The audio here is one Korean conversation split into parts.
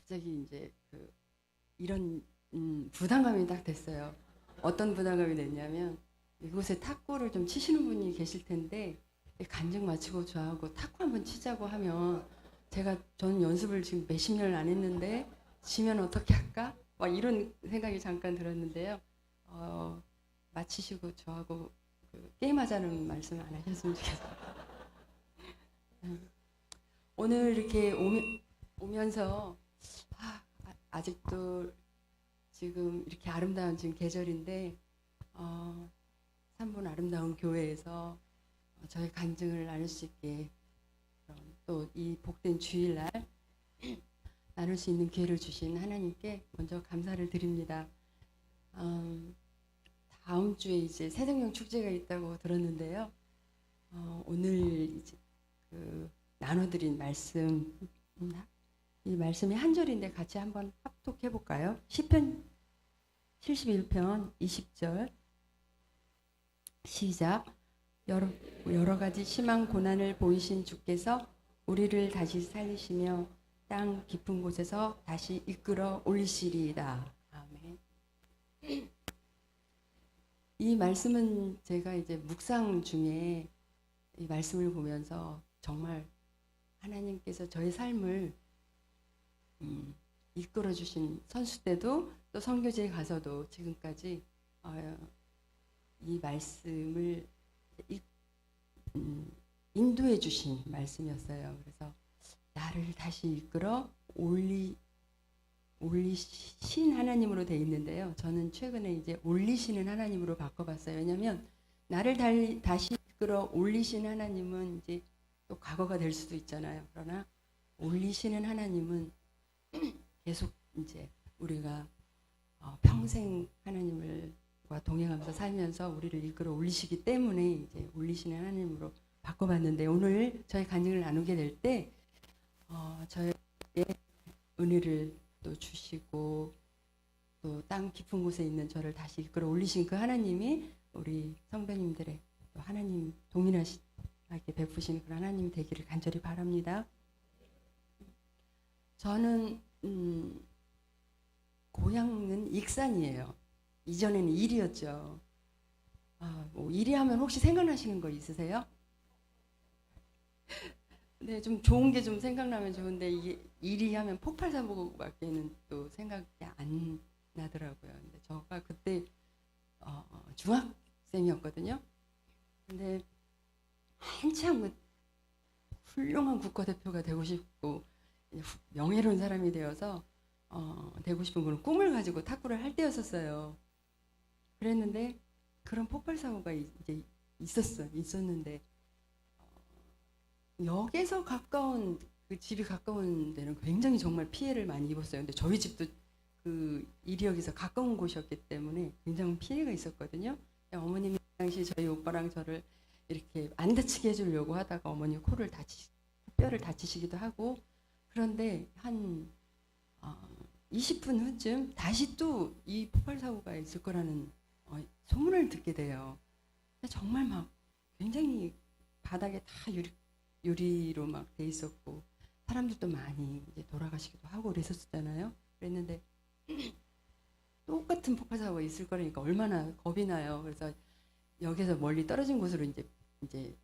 갑자기 이제 이런 부담감이 딱 됐어요. 어떤 부담감이 됐냐면 이곳에 탁구를 좀 치시는 분이 계실 텐데 간증 마치고 저하고 탁구 한번 치자고 하면 저는 연습을 지금 몇십 년을 안 했는데 지면 어떻게 할까? 막 이런 생각이 잠깐 들었는데요. 마치시고 저하고 게임하자는 말씀 안 하셨으면 좋겠어요. 오늘 이렇게 오면서 아직도 지금 이렇게 아름다운 지금 계절인데 삼분 아름다운 교회에서 저희 간증을 나눌 수 있게 또 이 복된 주일날 나눌 수 있는 기회를 주신 하나님께 먼저 감사를 드립니다. 다음 주에 이제 새생명 축제가 있다고 들었는데요. 오늘 이제 나눠드린 말씀, 이 말씀이 한 절인데 같이 한번 합독해 볼까요? 시편 71편 20절 시작. 여러 가지 심한 고난을 보이신 주께서 우리를 다시 살리시며 땅 깊은 곳에서 다시 이끌어 올리시리이다. 아멘. 이 말씀은 제가 이제 묵상 중에 이 말씀을 보면서 정말 하나님께서 저의 삶을 이끌어 주신 선수 때도 또 선교지에 가서도 지금까지 이 말씀을 인도해 주신 말씀이었어요. 그래서 나를 다시 이끌어 올리신 하나님으로 돼 있는데요. 저는 최근에 이제 올리시는 하나님으로 바꿔봤어요. 왜냐하면 나를 다시 이끌어 올리신 하나님은 이제 또 과거가 될 수도 있잖아요. 그러나 올리시는 하나님은 계속 이제 우리가 평생 하나님과 동행하면서 살면서 우리를 이끌어 올리시기 때문에 이제 올리시는 하나님으로 바꿔봤는데 오늘 저희 간증을 나누게 될 때 저의 은혜를 또 주시고 또 땅 깊은 곳에 있는 저를 다시 이끌어 올리신 그 하나님이 우리 성도님들의 또 하나님 동일하게 베푸시는 그런 하나님 되기를 간절히 바랍니다. 저는 고향은 익산이에요. 이전에는 일이었죠. 뭐 일이 하면 혹시 생각나시는 거 있으세요? 네, 좀 좋은 게 좀 생각나면 좋은데 이게 일이 하면 폭발 사고밖에는 또 생각이 안 나더라고요. 근데 저가 그때 중학생이었거든요. 근데 한참 훌륭한 국가대표가 되고 싶고 명예로운 사람이 되어서 되고 싶은 그런 꿈을 가지고 탁구를 할 때였었어요. 그랬는데 그런 폭발 사고가 이제 있었는데 역에서 가까운 그 집이 가까운 데는 굉장히 정말 피해를 많이 입었어요. 근데 저희 집도 그 이리역에서 가까운 곳이었기 때문에 굉장히 피해가 있었거든요. 어머님이 당시 저희 오빠랑 저를 이렇게 안 다치게 해주려고 하다가 어머니 뼈를 다치시기도 하고 그런데 한 20분 후쯤 다시 또 이 폭발 사고가 있을 거라는 소문을 듣게 돼요. 정말 막 굉장히 바닥에 다 유리로 막 돼 있었고 사람들도 많이 이제 돌아가시기도 하고 그랬었잖아요. 그랬는데 똑같은 폭발 사고가 있을 거라니까 얼마나 겁이 나요. 그래서 여기서 멀리 떨어진 곳으로 이제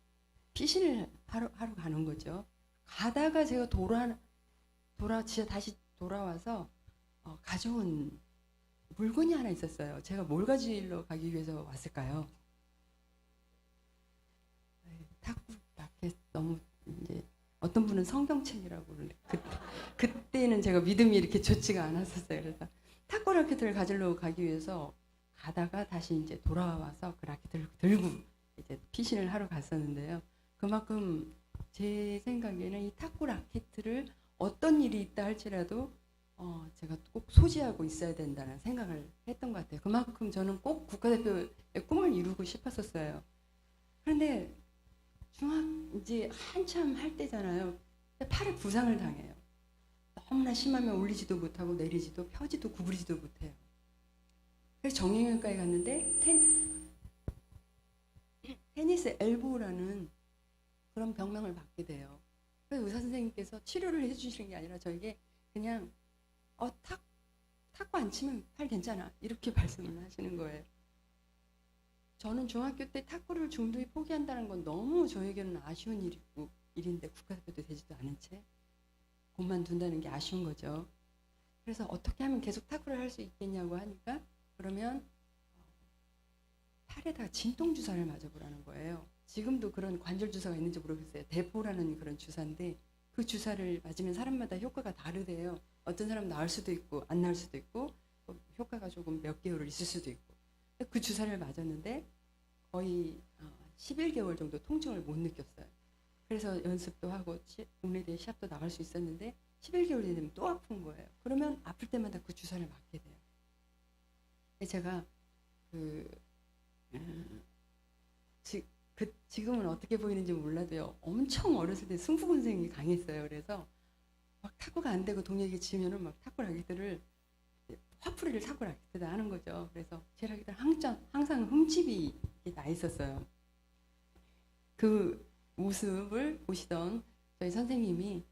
피신을 하러 가는 거죠. 가다가 제가 다시 돌아와서 가져온 물건이 하나 있었어요. 제가 뭘 가지러 가기 위해서 왔을까요? 탁구 라켓 너무 이제 어떤 분은 성경책이라고 그러는데 그때는 제가 믿음이 이렇게 좋지가 않았었어요. 그래서 탁구 라켓을 가지러 가기 위해서 가다가 다시 이제 돌아와서 그 라켓을 들고 이제 피신을 하러 갔었는데요. 그만큼 제 생각에는 이 탁구 라켓을 어떤 일이 있다 할지라도 제가 꼭 소지하고 있어야 된다는 생각을 했던 것 같아요. 그만큼 저는 꼭 국가대표의 꿈을 이루고 싶었었어요. 그런데 이제 한참 할 때잖아요. 팔에 부상을 당해요. 너무나 심하면 올리지도 못하고 내리지도 펴지도 구부리지도 못해요. 그래서 정형외과에 갔는데 테니스 엘보라는 그런 병명을 받게 돼요. 그래서 의사 선생님께서 치료를 해주시는 게 아니라 저에게 그냥 탁구 안 치면 팔 괜찮아 이렇게 말씀을 하시는 거예요. 저는 중학교 때 탁구를 중도에 포기한다는 건 너무 저에게는 아쉬운 일인데 국가대표도 되지도 않은 채 그만둔다는 게 아쉬운 거죠. 그래서 어떻게 하면 계속 탁구를 할 수 있겠냐고 하니까 그러면 팔에다가 진통 주사를 맞아보라는 거예요. 지금도 그런 관절 주사가 있는지 모르겠어요. 대포라는 그런 주사인데 그 주사를 맞으면 사람마다 효과가 다르대요. 어떤 사람은 나을 수도 있고 안 나을 수도 있고 효과가 조금 몇 개월을 있을 수도 있고. 그 주사를 맞았는데 거의 11개월 정도 통증을 못 느꼈어요. 그래서 연습도 하고 국내대회 시합도 나갈 수 있었는데 11개월이 되면 또 아픈 거예요. 그러면 아플 때마다 그 주사를 맞게 돼요. 제가 지금은 어떻게 보이는지 몰라도요. 엄청 어렸을 때 승부근성이 강했어요. 그래서 막 탁구가 안 되고 동료에게 지면은 막 탁구 라켓들을 화풀이를 탁구 라켓에다 하는 거죠. 그래서 제 라켓들 항상 흠집이 나 있었어요. 그 모습을 보시던 저희 선생님이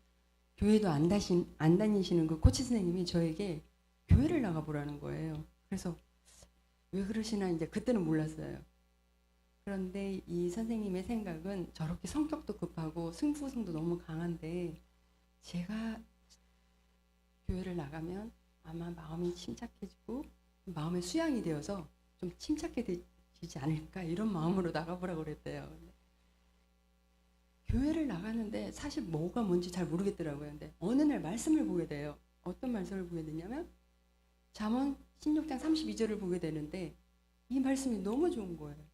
교회도 안 다니시는 그 코치 선생님이 저에게 교회를 나가보라는 거예요. 그래서 왜 그러시나 이제 그때는 몰랐어요. 그런데 이 선생님의 생각은 저렇게 성격도 급하고 승부성도 너무 강한데 제가 교회를 나가면 아마 마음이 침착해지고 마음의 수양이 되어서 좀 침착해지지 않을까 이런 마음으로 나가보라고 그랬대요. 교회를 나가는데 사실 뭐가 뭔지 잘 모르겠더라고요. 근데 어느 날 말씀을 보게 돼요. 어떤 말씀을 보게 되냐면 잠언 16장 32절을 보게 되는데 이 말씀이 너무 좋은 거예요.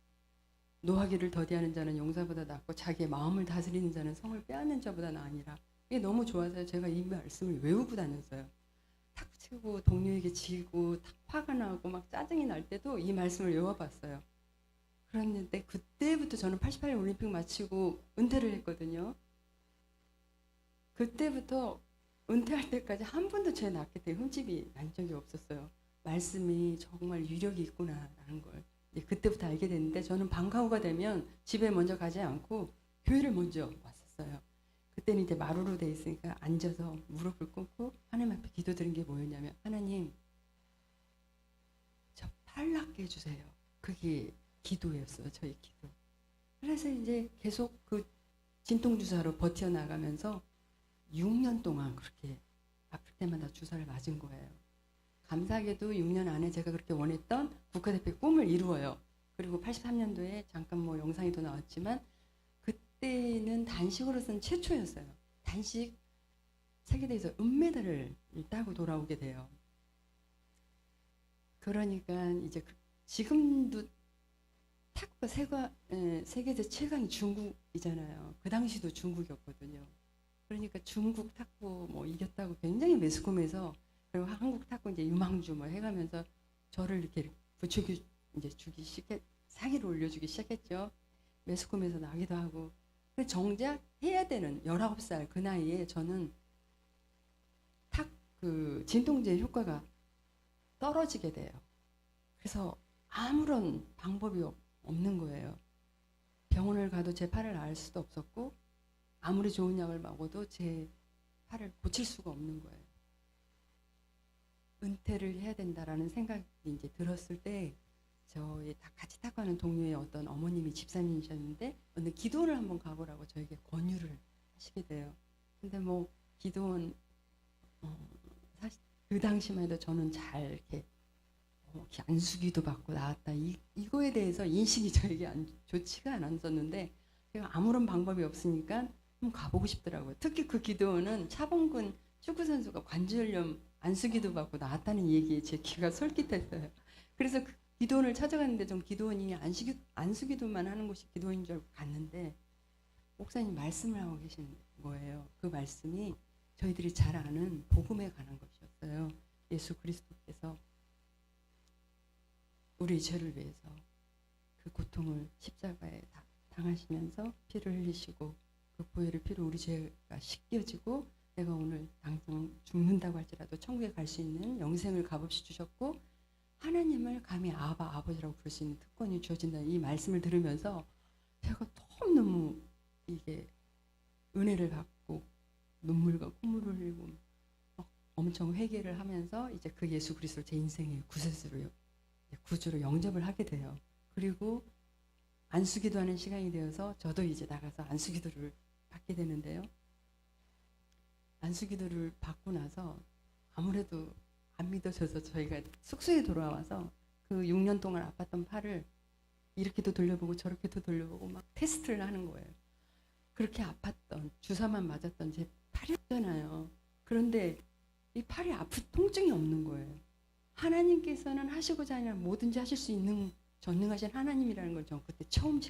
노하기를 더디하는 자는 용사보다 낫고 자기의 마음을 다스리는 자는 성을 빼앗는 자보다 나으니라. 이게 너무 좋아서 제가 이 말씀을 외우고 다녔어요. 탁구 치고 동료에게 지고 화가 나고 막 짜증이 날 때도 이 말씀을 외워봤어요. 그랬는데 그때부터 저는 88년 올림픽 마치고 은퇴를 했거든요. 그때부터 은퇴할 때까지 한 번도 제 라켓에 흠집이 난 적이 없었어요. 말씀이 정말 위력이 있구나라는 걸 그때부터 알게 됐는데 저는 방과후가 되면 집에 먼저 가지 않고 교회를 먼저 왔었어요. 그때는 이제 마루로 돼 있으니까 앉아서 무릎을 꿇고 하나님 앞에 기도드린 게 뭐였냐면 하나님 저 팔 낫게 해주세요. 그게 기도였어요. 저희 기도. 그래서 이제 계속 그 진통주사로 버텨나가면서 6년 동안 그렇게 아플 때마다 주사를 맞은 거예요. 감사하게도 6년 안에 제가 그렇게 원했던 국가대표 꿈을 이루어요. 그리고 83년도에 잠깐 뭐 영상에도 나왔지만 그때는 단식으로서는 최초였어요. 단식 세계대회에서 은메달을 따고 돌아오게 돼요. 그러니까 이제 지금도 탁구가 세계대 최강이 중국이잖아요. 그 당시도 중국이었거든요. 그러니까 중국 탁구 뭐 이겼다고 굉장히 매스컴해서 그리고 한국 탁구 이제 유망주 뭐 해가면서 저를 이렇게 부추기 이제 사기를 올려주기 시작했죠. 매스컴에서 나기도 하고. 근데 정작 해야 되는 19살 그 나이에 저는 그 진통제 효과가 떨어지게 돼요. 그래서 아무런 방법이 없는 거예요. 병원을 가도 제 팔을 알 수도 없었고 아무리 좋은 약을 먹어도 제 팔을 고칠 수가 없는 거예요. 은퇴를 해야 된다라는 생각이 이제 들었을 때 저희 같이 탁구하는 동료의 어떤 어머님이 집사님이셨는데 어느 기도원을 한번 가보라고 저에게 권유를 하시게 돼요. 근데 뭐 기도원 사실 그 당시만 해도 저는 잘 이렇게 안수기도 받고 나왔다 이거에 대해서 인식이 저에게 좋지가 않았었는데 제가 아무런 방법이 없으니까 한번 가보고 싶더라고요. 특히 그 기도원은 차범근 축구선수가 관절염 안수기도 받고 나왔다는 얘기에 제 귀가 솔깃했어요. 그래서 그 기도원을 찾아갔는데 좀 기도원이 안수기도만 하는 곳이 기도원인 줄 알고 갔는데 목사님 말씀을 하고 계신 거예요. 그 말씀이 저희들이 잘 아는 복음에 관한 것이었어요. 예수 그리스도께서 우리 죄를 위해서 그 고통을 십자가에 당하시면서 피를 흘리시고 그 보혈의 피로 우리 죄가 씻겨지고 내가 오늘 당장 죽는다고 할지라도 천국에 갈 수 있는 영생을 값없이 주셨고 하나님을 감히 아버지라고 부를 수 있는 특권이 주어진다는 이 말씀을 들으면서 제가 너무너무 이게 은혜를 받고 눈물과 콧물을 흘리고 막 엄청 회개를 하면서 이제 그 예수 그리스도를 제 인생의 구주로 영접을 하게 돼요. 그리고 안수기도하는 시간이 되어서 저도 이제 나가서 안수기도를 받게 되는데요. 안수기도를 받고 나서 아무래도 안 믿어져서 저희가 숙소에 돌아와서 그 6년 동안 아팠던 팔을 이렇게도 돌려보고 저렇게도 돌려보고 막 테스트를 하는 거예요. 그렇게 아팠던 주사만 맞았던 제 팔이었잖아요. 그런데 이 팔이 통증이 없는 거예요. 하나님께서는 하시고자 하면 뭐든지 하실 수 있는 전능하신 하나님이라는 걸 전 그때 처음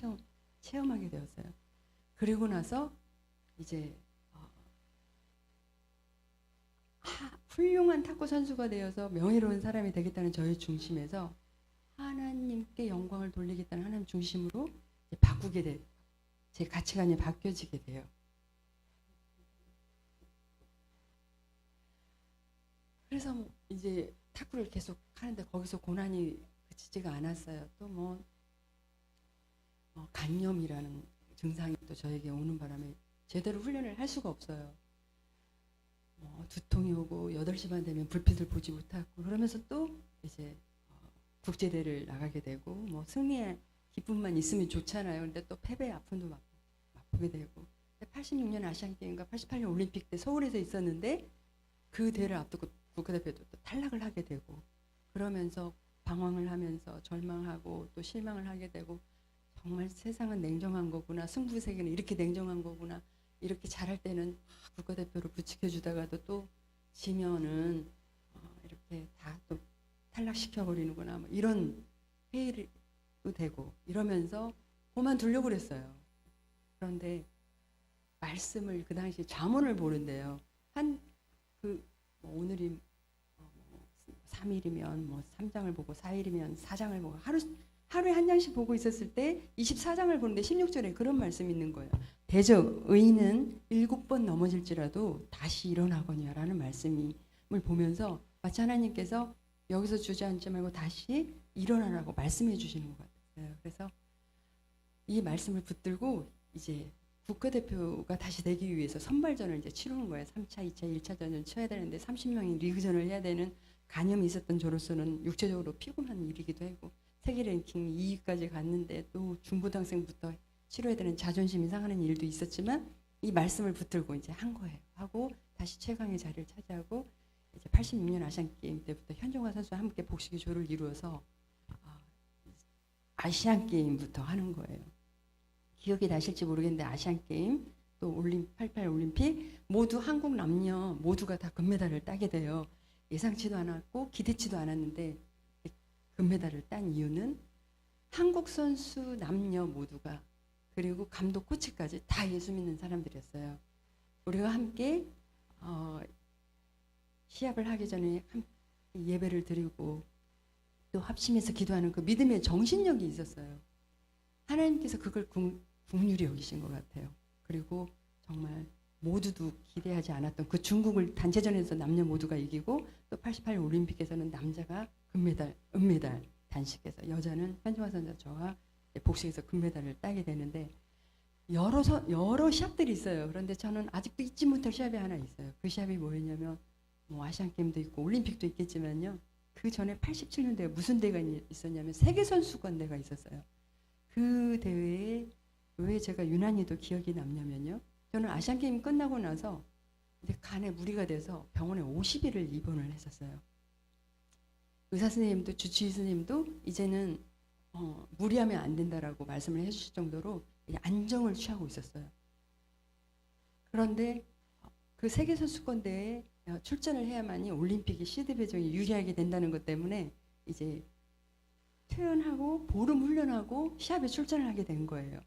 체험하게 되었어요. 그리고 나서 이제 훌륭한 탁구 선수가 되어서 명예로운 사람이 되겠다는 저의 중심에서 하나님께 영광을 돌리겠다는 하나님 중심으로 바꾸게 돼, 제 가치관이 바뀌어지게 돼요. 그래서 이제 탁구를 계속 하는데 거기서 고난이 그치지가 않았어요. 또 간염이라는 증상이 또 저에게 오는 바람에 제대로 훈련을 할 수가 없어요. 두통이 오고 8시 반 되면 불빛을 보지 못하고 그러면서 또 이제 국제대회를 나가게 되고 승리의 기쁨만 있으면 좋잖아요. 근데 또 패배의 아픔도 맛보게 되고 86년 아시안게임과 88년 올림픽 때 서울에서 있었는데 그 대회를 앞두고 국가대표도 또 탈락을 하게 되고 그러면서 방황을 하면서 절망하고 또 실망을 하게 되고 정말 세상은 냉정한 거구나. 승부 세계는 이렇게 냉정한 거구나. 이렇게 잘할 때는 국가대표로 부추겨주다가도 또 지면은 이렇게 다 또 탈락시켜버리는구나. 이런 회의도 되고 이러면서 그만두려고 그랬어요. 그런데 말씀을 그 당시에 잠언을 보는데요. 오늘이 3일이면 3장을 보고 4일이면 4장을 보고 하루에 한 장씩 보고 있었을 때 24장을 보는데 16절에 그런 말씀이 있는 거예요. 대저 의인은 7번 넘어질지라도 다시 일어나거니와라는 말씀을 보면서 마치 하나님께서 여기서 주저앉지 말고 다시 일어나라고 말씀해 주시는 것 같았어요. 그래서 이 말씀을 붙들고 이제 국가대표가 다시 되기 위해서 선발전을 이제 치르는 거예요. 3차, 2차, 1차전을 쳐야 되는데 30명이 리그전을 해야 되는 간염이 있었던 저로서는 육체적으로 피곤한 일이기도 하고 세계 랭킹 2위까지 갔는데 또 중고등학생부터 치러야 되는 자존심이 상하는 일도 있었지만 이 말씀을 붙들고 이제 한 거예요. 하고 다시 최강의 자리를 차지하고 이제 86년 아시안 게임 때부터 현종화 선수와 함께 복식의 조를 이루어서 아시안 게임부터 하는 거예요. 기억이 나실지 모르겠는데 아시안 게임 또 88 올림픽 모두 한국 남녀 모두가 다 금메달을 따게 돼요. 예상치도 않았고 기대치도 않았는데 금메달을 딴 이유는 한국 선수 남녀 모두가 그리고 감독 코치까지 다 예수 믿는 사람들이었어요. 우리가 함께 시합을 하기 전에 예배를 드리고 또 합심해서 기도하는 그 믿음의 정신력이 있었어요. 하나님께서 그걸 긍휼히 여기신 것 같아요. 그리고 정말 모두도 기대하지 않았던 그 중국을 단체전에서 남녀 모두가 이기고 또 88 올림픽에서는 남자가 금메달, 은메달 단식에서 여자는 현종화 선수 저와 복식에서 금메달을 따게 되는데 여러 시합들이 있어요. 그런데 저는 아직도 잊지 못할 시합이 하나 있어요. 그 시합이 뭐였냐면 아시안 게임도 있고 올림픽도 있겠지만요. 그 전에 87년대에 무슨 대회가 있었냐면 세계선수권대회가 있었어요. 그 대회에 왜 제가 유난히도 기억이 남냐면요. 저는 아시안 게임 끝나고 나서 이제 간에 무리가 돼서 병원에 50일을 입원을 했었어요. 의사 선생님도 주치의 선생님도 이제는 무리하면 안 된다라고 말씀을 해주실 정도로 안정을 취하고 있었어요. 그런데 그 세계선수권대회에 출전을 해야만이 올림픽이 시드 배정이 유리하게 된다는 것 때문에 이제 퇴원하고 보름 훈련하고 시합에 출전을 하게 된 거예요.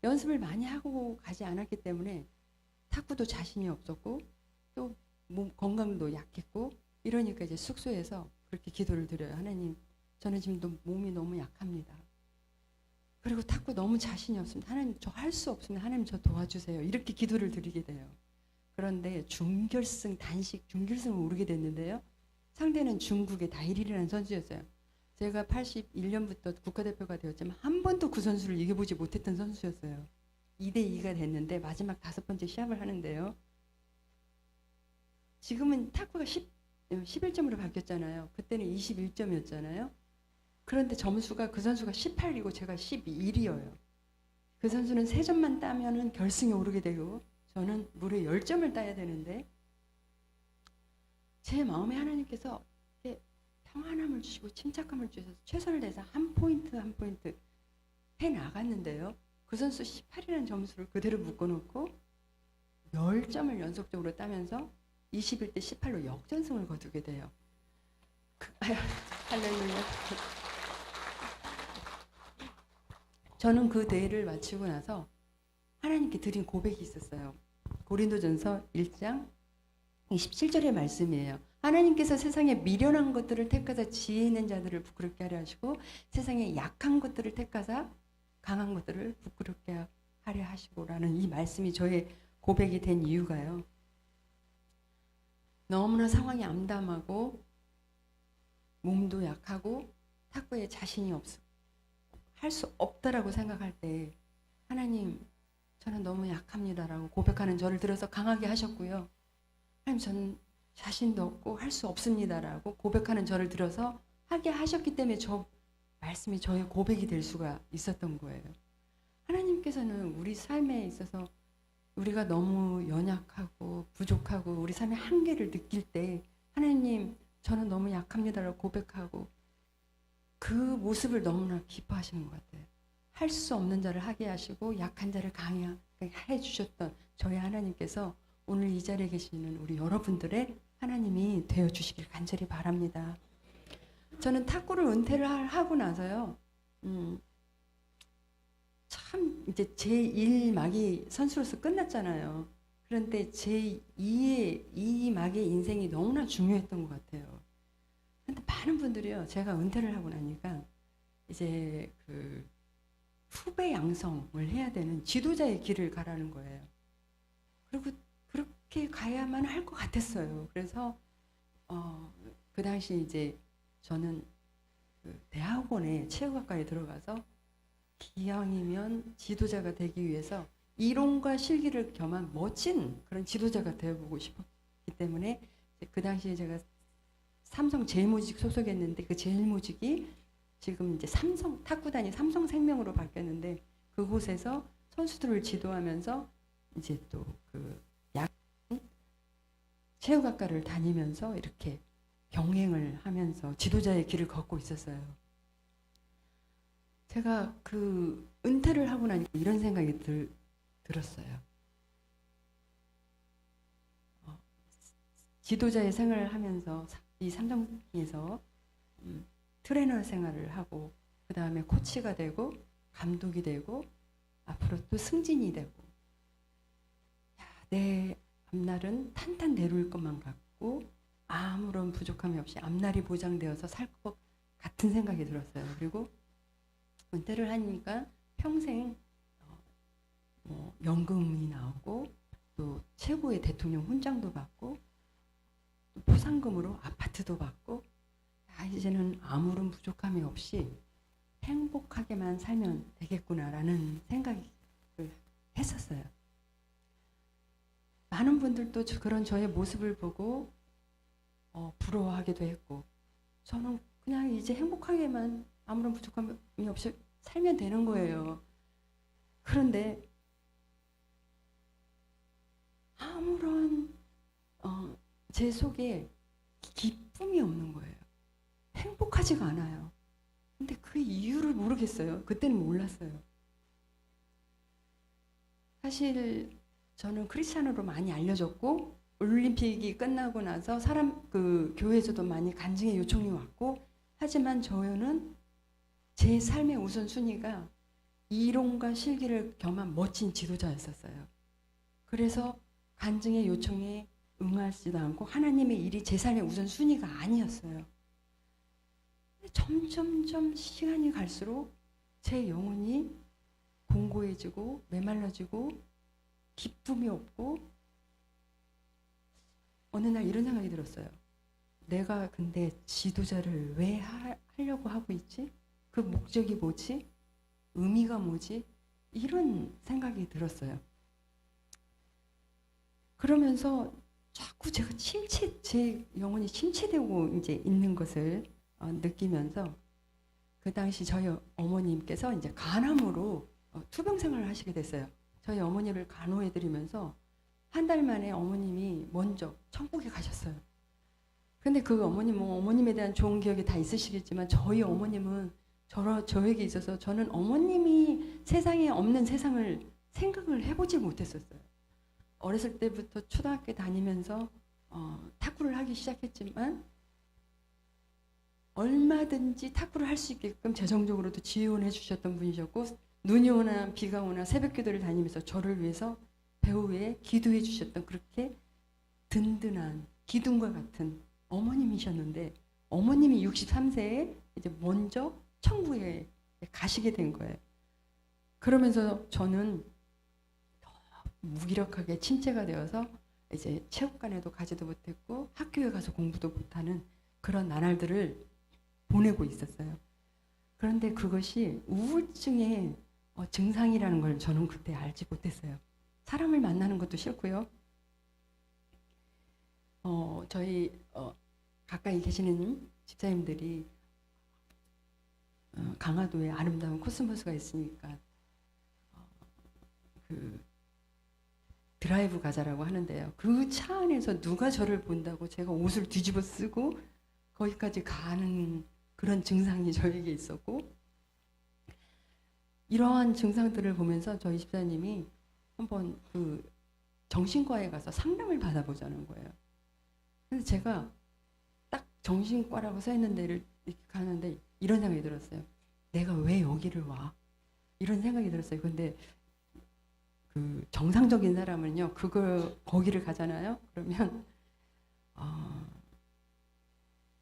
연습을 많이 하고 가지 않았기 때문에 탁구도 자신이 없었고 또 몸 건강도 약했고 이러니까 이제 숙소에서 그렇게 기도를 드려요. 하나님, 저는 지금 몸이 너무 약합니다. 그리고 탁구 너무 자신이 없습니다. 하나님, 저 할 수 없습니다. 하나님, 저 도와주세요. 이렇게 기도를 드리게 돼요. 그런데 단식 준결승을 오르게 됐는데요. 상대는 중국의 다이리라는 선수였어요. 제가 81년부터 국가대표가 되었지만 한 번도 그 선수를 이겨보지 못했던 선수였어요. 2대2가 됐는데 마지막 5번째 시합을 하는데요. 지금은 탁구가 11점으로 바뀌었잖아요. 그때는 21점이었잖아요. 그런데 점수가 그 선수가 18이고 제가 11이어요. 그 선수는 3점만 따면은 결승에 오르게 되고 저는 무려 10점을 따야 되는데 제 마음에 하나님께서 이렇게 평안함을 주시고 침착함을 주셔서 최선을 다해서 한 포인트 한 포인트 해 나갔는데요. 그 선수 18이라는 점수를 그대로 묶어놓고 10점을 연속적으로 따면서 21대 18로 역전승을 거두게 돼요. 할렐루야. 저는 그 대회를 마치고 나서 하나님께 드린 고백이 있었어요. 고린도전서 1장 27절의 말씀이에요. 하나님께서 세상에 미련한 것들을 택하사 지혜 있는 자들을 부끄럽게 하려 하시고 세상에 약한 것들을 택하사 강한 것들을 부끄럽게 하려 하시고라는 이 말씀이 저의 고백이 된 이유가요. 너무나 상황이 암담하고 몸도 약하고 탁구에 자신이 없어 할 수 없다라고 생각할 때 하나님 저는 너무 약합니다라고 고백하는 저를 들어서 강하게 하셨고요. 하나님 저는 자신도 없고 할 수 없습니다라고 고백하는 저를 들어서 하게 하셨기 때문에 저 말씀이 저의 고백이 될 수가 있었던 거예요. 하나님께서는 우리 삶에 있어서 우리가 너무 연약하고 부족하고 우리 삶의 한계를 느낄 때 하나님 저는 너무 약합니다라고 고백하고 그 모습을 너무나 기뻐하시는 것 같아요. 할 수 없는 자를 하게 하시고 약한 자를 강하게 해주셨던 저희 하나님께서 오늘 이 자리에 계시는 우리 여러분들의 하나님이 되어주시길 간절히 바랍니다. 저는 탁구를 은퇴를 하고 나서요. 참 이제 제1막이 선수로서 끝났잖아요. 그런데 제2의 막의 인생이 너무나 중요했던 것 같아요. 근데 많은 분들이요. 제가 은퇴를 하고 나니까 이제 그 후배 양성을 해야 되는 지도자의 길을 가라는 거예요. 그리고 그렇게 가야만 할 것 같았어요. 그래서 그 당시 이제 저는 그 대학원에 체육학과에 들어가서 기왕이면 지도자가 되기 위해서 이론과 실기를 겸한 멋진 그런 지도자가 되어보고 싶었기 때문에 그 당시에 제가 삼성 제일모직 소속했는데 그 제일모직이 지금 이제 삼성 탁구단이 삼성생명으로 바뀌었는데 그곳에서 선수들을 지도하면서 이제 또 그 체육학과를 다니면서 이렇게 병행을 하면서 지도자의 길을 걷고 있었어요. 제가 그 은퇴를 하고 나니까 이런 생각이 들었어요. 지도자의 생활을 하면서 이 삼성에서 트레이너 생활을 하고 그 다음에 코치가 되고 감독이 되고 앞으로 또 승진이 되고 내 앞날은 탄탄대로일 것만 같고 아무런 부족함이 없이 앞날이 보장되어서 살 것 같은 생각이 들었어요. 그리고 은퇴를 하니까 평생 연금이 나오고 또 최고의 대통령 훈장도 받고 또 포상금으로 아파트도 받고 이제는 아무런 부족함이 없이 행복하게만 살면 되겠구나라는 생각을 했었어요. 많은 분들도 그런 저의 모습을 보고 부러워하기도 했고 저는 그냥 이제 행복하게만 아무런 부족함이 없이 살면 되는 거예요. 그런데 아무런 제 속에 기쁨이 없는 거예요. 행복하지가 않아요. 근데 그 이유를 모르겠어요. 그때는 몰랐어요. 사실 저는 크리스찬으로 많이 알려졌고 올림픽이 끝나고 나서 그 교회에서도 많이 간증의 요청이 왔고 하지만 저는 제 삶의 우선순위가 이론과 실기를 겸한 멋진 지도자였었어요. 그래서 간증의 요청에 응하지도 않고 하나님의 일이 제 삶의 우선순위가 아니었어요. 점점점 시간이 갈수록 제 영혼이 공고해지고 메말라지고 기쁨이 없고 어느 날 이런 생각이 들었어요. 내가 근데 지도자를 왜 하려고 하고 있지? 그 목적이 뭐지? 의미가 뭐지? 이런 생각이 들었어요. 그러면서 자꾸 제가 제 영혼이 침체되고 이제 있는 것을 느끼면서 그 당시 저희 어머님께서 이제 간암으로 투병 생활을 하시게 됐어요. 저희 어머니를 간호해드리면서 한 달 만에 어머님이 먼저 천국에 가셨어요. 근데 그 어머님은 어머님에 대한 좋은 기억이 다 있으시겠지만 저희 어머님은 저에게 있어서 저는 어머님이 세상에 없는 세상을 생각을 해보지 못했었어요. 어렸을 때부터 초등학교 다니면서 탁구를 하기 시작했지만 얼마든지 탁구를 할 수 있게끔 재정적으로도 지원해 주셨던 분이셨고 눈이 오나 비가 오나 새벽 기도를 다니면서 저를 위해서 배후에 기도해 주셨던 그렇게 든든한 기둥과 같은 어머님이셨는데 어머님이 63세에 이제 먼저 천국에 가시게 된 거예요. 그러면서 저는 무기력하게 침체가 되어서 이제 체육관에도 가지도 못했고 학교에 가서 공부도 못하는 그런 나날들을 보내고 있었어요. 그런데 그것이 우울증의 증상이라는 걸 저는 그때 알지 못했어요. 사람을 만나는 것도 싫고요. 저희 가까이 계시는 집사님들이 강화도에 아름다운 코스모스가 있으니까 그 드라이브 가자라고 하는데요. 그 차 안에서 누가 저를 본다고 제가 옷을 뒤집어 쓰고 거기까지 가는 그런 증상이 저에게 있었고 이러한 증상들을 보면서 저희 집사님이 한번 그 정신과에 가서 상담을 받아보자는 거예요. 그래서 제가 딱 정신과라고 써있는 데를 이렇게 가는데 이런 생각이 들었어요. 내가 왜 여기를 와? 이런 생각이 들었어요. 근데 그 정상적인 사람은요, 거기를 가잖아요. 그러면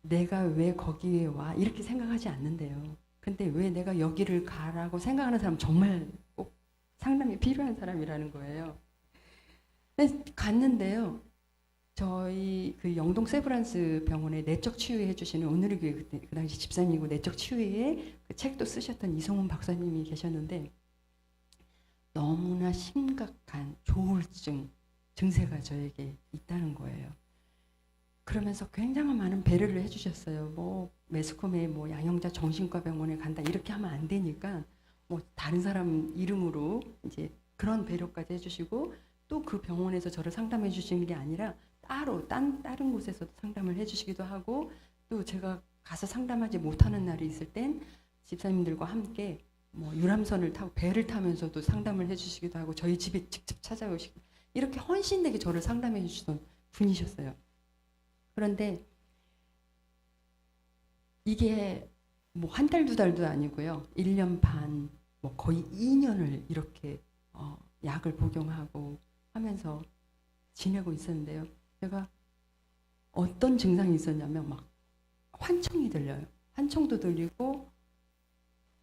내가 왜 거기에 와? 이렇게 생각하지 않는데요. 근데 왜 내가 여기를 가라고 생각하는 사람은 정말 꼭 상담이 필요한 사람이라는 거예요. 근데 갔는데요. 저희 그 영동 세브란스 병원에 내적 치유회 해주시는 오늘의 교회 그 당시 집사님이고 내적 치유회에 그 책도 쓰셨던 이성훈 박사님이 계셨는데 너무나 심각한 조울증 증세가 저에게 있다는 거예요. 그러면서 굉장한 많은 배려를 해주셨어요. 뭐 매스컴에 뭐 양영자 정신과 병원에 간다 이렇게 하면 안 되니까 뭐 다른 사람 이름으로 이제 그런 배려까지 해주시고 또 그 병원에서 저를 상담해 주시는 게 아니라 따로 다른 곳에서도 상담을 해주시기도 하고 또 제가 가서 상담하지 못하는 날이 있을 땐 집사님들과 함께 뭐 유람선을 타고 배를 타면서도 상담을 해주시기도 하고 저희 집에 직접 찾아오시고 이렇게 헌신되게 저를 상담해 주시던 분이셨어요. 그런데 이게 뭐 한 달, 두 달도 아니고요. 1년 반, 뭐 거의 2년을 이렇게 약을 복용하고 하면서 지내고 있었는데요. 제가 어떤 증상이 있었냐면 막 환청이 들려요. 환청도 들리고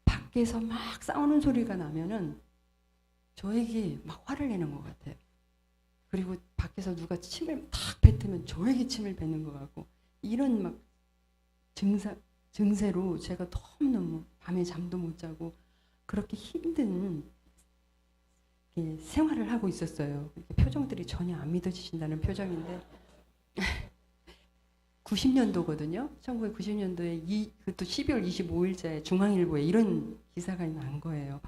밖에서 막 싸우는 소리가 나면은 저에게 막 화를 내는 것 같아요. 그리고 밖에서 누가 침을 탁 뱉으면 저에게 침을 뱉는 것 같고 이런 막 증세로 제가 너무너무 밤에 잠도 못 자고 그렇게 힘든 생활을 하고 있었어요. 표정들이 전혀 안 믿어지신다는 표정인데 90년도거든요. 1990년도에 그것도 12월 25일자에 중앙일보에 이런 기사가 난 거예요.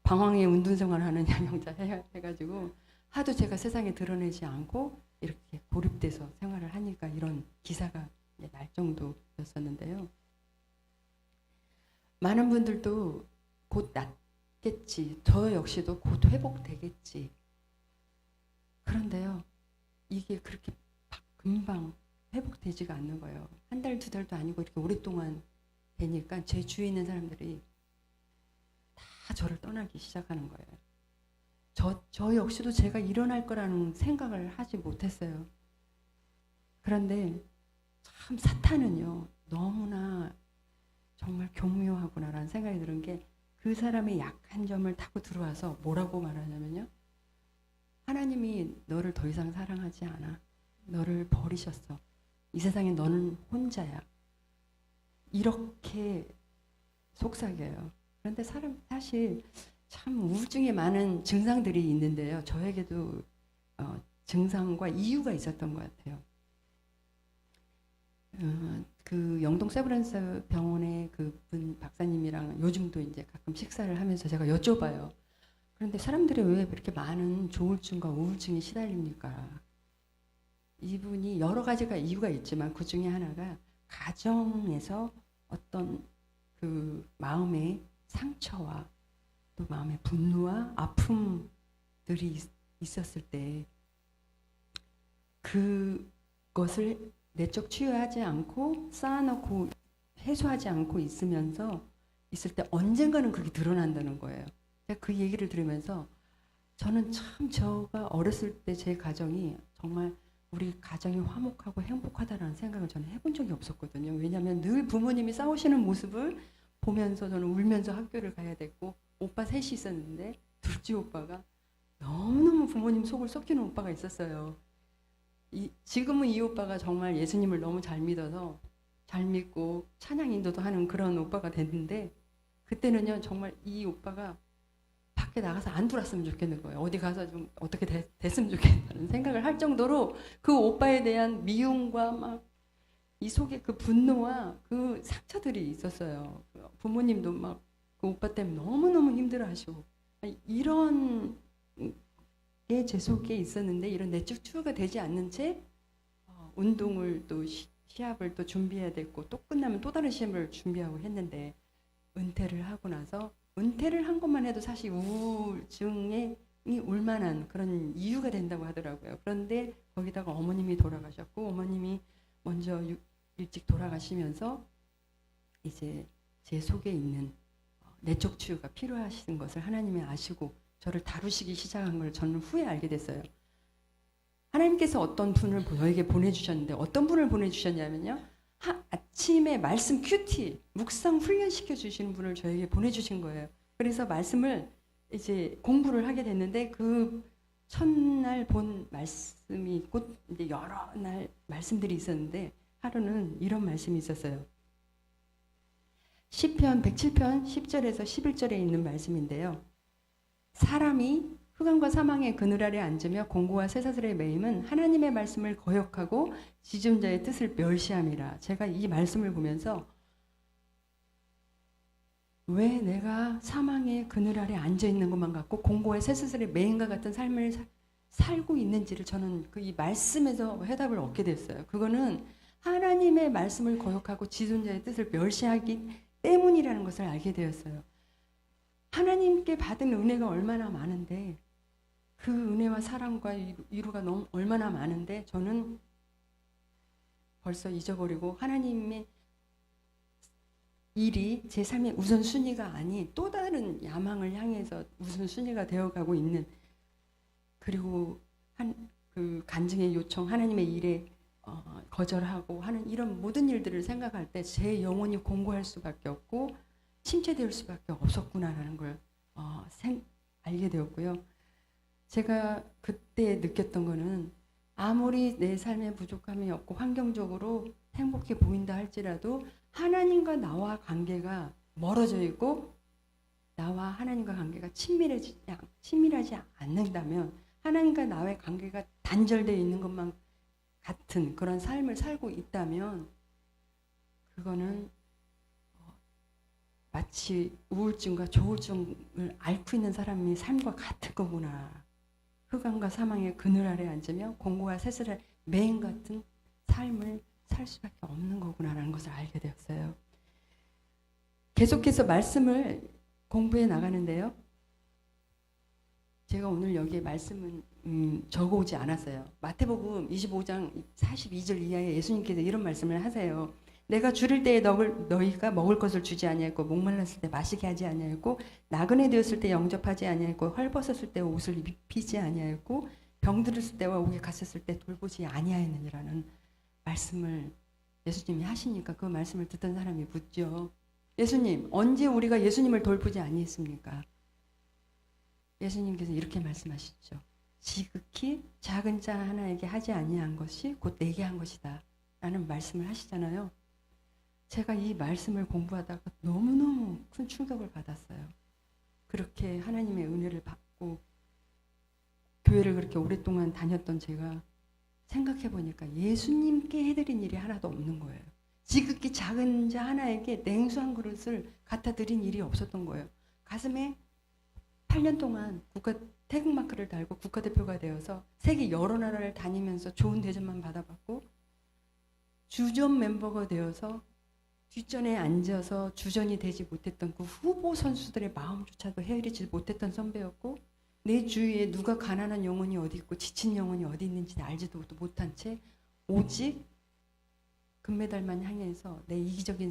방황의 운둔생활을 하는 양영자 해가지고 하도 제가 세상에 드러내지 않고 이렇게 고립돼서 생활을 하니까 이런 기사가 날 정도였었는데요. 많은 분들도 곧 낫겠지. 저 역시도 곧 회복되겠지. 그런데요. 이게 그렇게 금방 회복되지가 않는 거예요. 한 달, 두 달도 아니고 이렇게 오랫동안 되니까 제 주위에 있는 사람들이 다 저를 떠나기 시작하는 거예요. 저 역시도 제가 일어날 거라는 생각을 하지 못했어요. 그런데 참 사탄은요. 너무나 정말 교묘하구나라는 생각이 드는 게 그 사람의 약한 점을 타고 들어와서 뭐라고 말하냐면요. 하나님이 너를 더 이상 사랑하지 않아. 너를 버리셨어. 이 세상에 너는 혼자야. 이렇게 속삭여요. 그런데 사실 참 우울증에 많은 증상들이 있는데요. 저에게도 증상과 이유가 있었던 것 같아요. 그 영동 세브란스 병원의 그분 박사님이랑 요즘도 이제 가끔 식사를 하면서 제가 여쭤봐요. 그런데 사람들이 왜 그렇게 많은 조울증과 우울증에 시달립니까? 이분이 여러 가지가 이유가 있지만 그 중에 하나가 가정에서 어떤 그 마음의 상처와 또 마음의 분노와 아픔들이 있었을 때 그것을 내적 치유하지 않고 쌓아놓고 해소하지 않고 있을 때 언젠가는 그게 드러난다는 거예요. 제가 그 얘기를 들으면서 저는 참 제가 어렸을 때 제 가정이 정말 우리 가정이 화목하고 행복하다라는 생각을 저는 해본 적이 없었거든요. 왜냐하면 늘 부모님이 싸우시는 모습을 보면서 저는 울면서 학교를 가야 됐고 오빠 셋이 있었는데 둘째 오빠가 너무너무 부모님 속을 썩히는 오빠가 있었어요. 지금은 이 오빠가 정말 예수님을 너무 잘 믿어서 잘 믿고 찬양 인도도 하는 그런 오빠가 됐는데 그때는요 정말 이 오빠가 밖에 나가서 안 돌았으면 좋겠는 거예요. 어디 가서 좀 어떻게 됐으면 좋겠다는 생각을 할 정도로 그 오빠에 대한 미움과 막 이 속에 그 분노와 그 상처들이 있었어요. 부모님도 막 그 오빠 때문에 너무너무 힘들어하시고 이런 게 제 속에 있었는데 이런 내적 치유가 되지 않는 채 운동을 또 시합을 또 준비해야 됐고 또 끝나면 또 다른 시험을 준비하고 했는데 은퇴를 하고 나서 은퇴를 한 것만 해도 사실 우울증이 올 만한 그런 이유가 된다고 하더라고요. 그런데 거기다가 어머님이 돌아가셨고 어머님이 먼저 일찍 돌아가시면서 이제 제 속에 있는 내적 치유가 필요하신 것을 하나님이 아시고 저를 다루시기 시작한 걸 저는 후에 알게 됐어요. 하나님께서 어떤 분을 저에게 보내주셨는데 어떤 분을 보내주셨냐면요. 아침에 말씀 큐티, 묵상 훈련시켜 주시는 분을 저에게 보내주신 거예요. 그래서 말씀을 이제 공부를 하게 됐는데 그 첫날 본 말씀이 있고 이제 여러 날 말씀들이 있었는데 하루는 이런 말씀이 있었어요. 시편 107편 10절에서 11절에 있는 말씀인데요. 사람이 흑암과 사망의 그늘 아래 앉으며 공고와 쇠사슬에 매임은 하나님의 말씀을 거역하고 지존자의 뜻을 멸시함이라. 제가 이 말씀을 보면서 왜 내가 사망의 그늘 아래 앉아 있는 것만 같고 공고와 쇠사슬에 매임과 같은 삶을 살고 있는지를 저는 그 이 말씀에서 해답을 얻게 됐어요. 그거는 하나님의 말씀을 거역하고 지존자의 뜻을 멸시하기 때문이라는 것을 알게 되었어요. 하나님께 받은 은혜가 얼마나 많은데 그 은혜와 사랑과 위로가 너무 얼마나 많은데 저는 벌써 잊어버리고 하나님의 일이 제 삶의 우선순위가 아닌 또 다른 야망을 향해서 우선순위가 되어가고 있는 그리고 그 간증의 요청 하나님의 일에 거절하고 하는 이런 모든 일들을 생각할 때 제 영혼이 공고할 수밖에 없고 침체될 수밖에 없었구나라는 걸 알게 되었고요. 제가 그때 느꼈던 거는 아무리 내 삶에 부족함이 없고 환경적으로 행복해 보인다 할지라도 하나님과 나와 관계가 멀어져 있고 나와 하나님과 관계가 친밀하지 않는다면 하나님과 나의 관계가 단절되어 있는 것만 같은 그런 삶을 살고 있다면 그거는 마치 우울증과 조울증을 앓고 있는 사람의 삶과 같은 거구나. 흑암과 사망의 그늘 아래 앉으며 공고와 쇠사슬의 매인 같은 삶을 살 수밖에 없는 거구나라는 것을 알게 되었어요. 계속해서 말씀을 공부해 나가는데요. 제가 오늘 여기에 말씀은 적어오지 않았어요. 마태복음 25장 42절 이하에 예수님께서 이런 말씀을 하세요. 내가 줄일 때에 너희가 먹을 것을 주지 아니하였고 목말랐을 때 마시게 하지 아니하였고 나그네 되었을 때 영접하지 아니하였고 헐벗었을 때 옷을 입히지 아니하였고 병들었을 때와 옥에 갔었을 때 돌보지 아니하였느니라는 말씀을 예수님이 하시니까 그 말씀을 듣던 사람이 묻죠. 예수님, 언제 우리가 예수님을 돌보지 아니했습니까? 예수님께서 이렇게 말씀하시죠. 지극히 작은 자 하나에게 하지 아니한 것이 곧 내게 한 것이다 라는 말씀을 하시잖아요. 제가 이 말씀을 공부하다가 너무너무 큰 충격을 받았어요. 그렇게 하나님의 은혜를 받고 교회를 그렇게 오랫동안 다녔던 제가 생각해 보니까 예수님께 해드린 일이 하나도 없는 거예요. 지극히 작은 자 하나에게 냉수 한 그릇을 갖다 드린 일이 없었던 거예요. 가슴에 8년 동안 태극마크를 달고 국가대표가 되어서 세계 여러 나라를 다니면서 좋은 대접만 받아봤고, 주전 멤버가 되어서 뒷전에 앉아서 주전이 되지 못했던 그 후보 선수들의 마음조차도 헤아리지 못했던 선배였고, 내 주위에 누가 가난한 영혼이 어디 있고 지친 영혼이 어디 있는지 알지도 못한 채 오직 금메달만 향해서 내 이기적인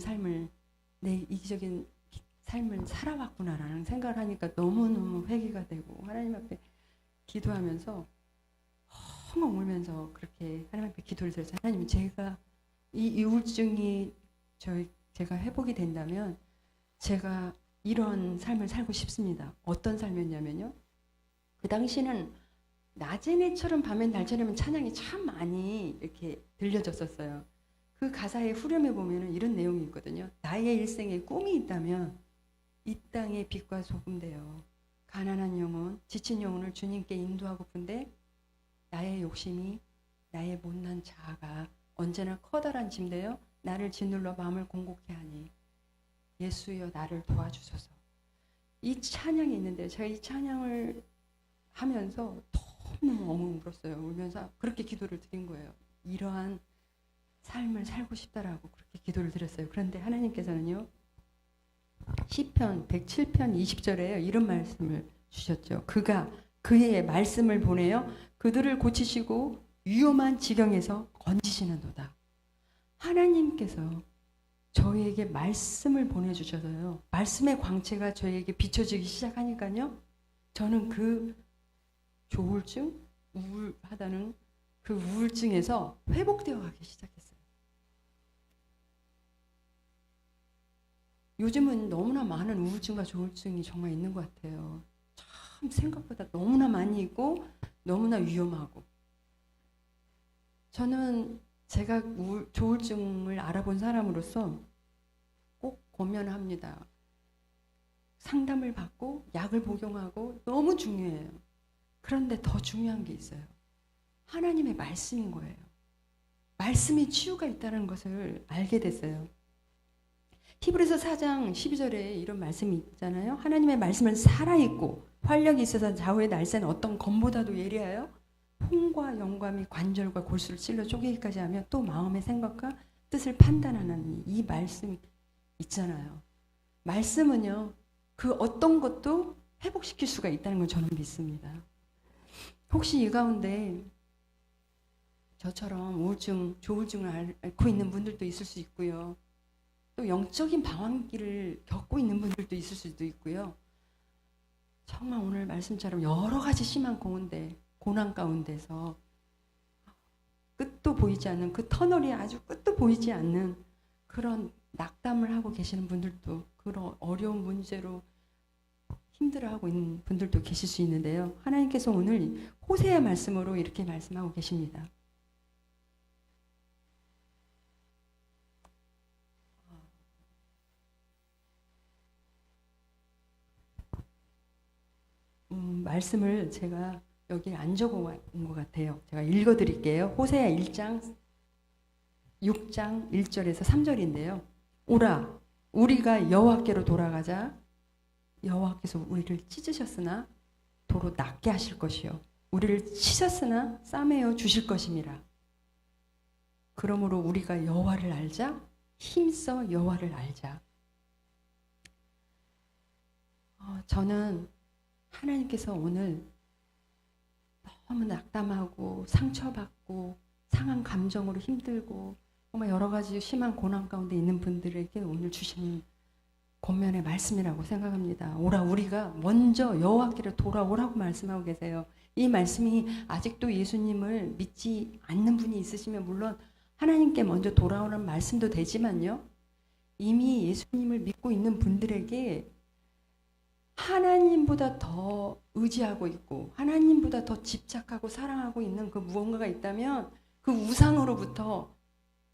삶을 살아왔구나라는 생각을 하니까 너무너무 회개가 되고, 하나님 앞에 기도하면서 헝헝 울면서 그렇게 하나님 앞에 기도를 드렸어요. 하나님, 제가 이 우울증이 제가 회복이 된다면 제가 이런 삶을 살고 싶습니다. 어떤 삶이었냐면요, 그 당시는 낮에내처럼 밤엔 달처럼 찬양이 참 많이 이렇게 들려졌었어요. 그 가사의 후렴에 보면은 이런 내용이 있거든요. 나의 일생에 꿈이 있다면 이 땅의 빛과 소금 되어 가난한 영혼, 지친 영혼을 주님께 인도하고픈데, 나의 욕심이, 나의 못난 자아가 언제나 커다란 짐 되어 나를 짓눌러 마음을 공곡해 하니 예수여 나를 도와주소서. 이 찬양이 있는데 제가 이 찬양을 하면서 너무너무 엉엉 울었어요. 울면서 그렇게 기도를 드린 거예요. 이러한 삶을 살고 싶다라고 그렇게 기도를 드렸어요. 그런데 하나님께서는요, 시편 107편 20절에 이런 말씀을 주셨죠. 그가 그의 말씀을 보내어 그들을 고치시고 위험한 지경에서 건지시는도다. 하나님께서 저희에게 말씀을 보내주셔서요, 말씀의 광채가 저희에게 비춰지기 시작하니까요, 저는 그 조울증, 우울하다는 그 우울증에서 회복되어 가기 시작했어요. 요즘은 너무나 많은 우울증과 조울증이 정말 있는 것 같아요. 참 생각보다 너무나 많이 있고 너무나 위험하고. 저는 제가 조울증을 알아본 사람으로서 꼭 권면합니다. 상담을 받고 약을 복용하고 너무 중요해요. 그런데 더 중요한 게 있어요. 하나님의 말씀인 거예요. 말씀이 치유가 있다는 것을 알게 됐어요. 히브리서 4장 12절에 이런 말씀이 있잖아요. 하나님의 말씀은 살아있고 활력이 있어서 좌우에 날쌘 어떤 검보다도 예리하여 폰과 영감이 관절과 골수를 찔러 쪼개기까지 하며 또 마음의 생각과 뜻을 판단하는 이 말씀 있잖아요. 말씀은요, 그 어떤 것도 회복시킬 수가 있다는 걸 저는 믿습니다. 혹시 이 가운데 저처럼 우울증, 조울증을 앓고 있는 분들도 있을 수 있고요. 또 영적인 방황기를 겪고 있는 분들도 있을 수도 있고요. 정말 오늘 말씀처럼 여러 가지 심한 고난 가운데서 끝도 보이지 않는, 그 터널이 아주 끝도 보이지 않는 그런 낙담을 하고 계시는 분들도, 그런 어려운 문제로 힘들어하고 있는 분들도 계실 수 있는데요. 하나님께서 오늘 호세의 말씀으로 이렇게 말씀하고 계십니다. 말씀을 제가 여기 안 적어온 것 같아요. 제가 읽어드릴게요. 호세아 1장 6장 1절에서 3절인데요. 오라, 우리가 여호와께로 돌아가자. 여호와께서 우리를 찢으셨으나 도로 낫게 하실 것이요, 우리를 치셨으나 싸매어 주실 것임이라. 그러므로 우리가 여호와를 알자. 힘써 여호와를 알자. 저는 하나님께서 오늘 너무 낙담하고 상처받고 상한 감정으로 힘들고 정말 여러 가지 심한 고난 가운데 있는 분들에게 오늘 주시는 권면의 말씀이라고 생각합니다. 오라, 우리가 먼저 여호와께로 돌아오라고 말씀하고 계세요. 이 말씀이 아직도 예수님을 믿지 않는 분이 있으시면 물론 하나님께 먼저 돌아오는 말씀도 되지만요, 이미 예수님을 믿고 있는 분들에게 하나님보다 더 의지하고 있고 하나님보다 더 집착하고 사랑하고 있는 그 무언가가 있다면 그 우상으로부터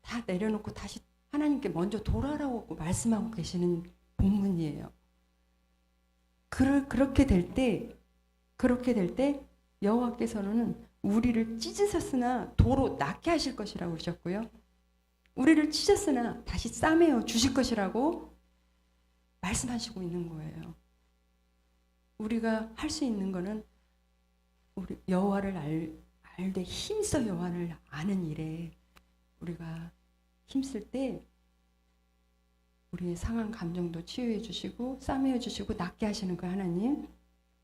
다 내려놓고 다시 하나님께 먼저 돌아오라고 말씀하고 계시는 본문이에요. 그렇게 될 때 여호와께서는 우리를 찢으셨으나 도로 낫게 하실 것이라고 그러셨고요. 우리를 찢었으나 다시 싸매어 주실 것이라고 말씀하시고 있는 거예요. 우리가 할 수 있는 거는 우리 여호와를 알되 힘써 여호와를 아는 일에 우리가 힘쓸 때 우리의 상한 감정도 치유해 주시고 싸매어 주시고 낫게 하시는 그 하나님,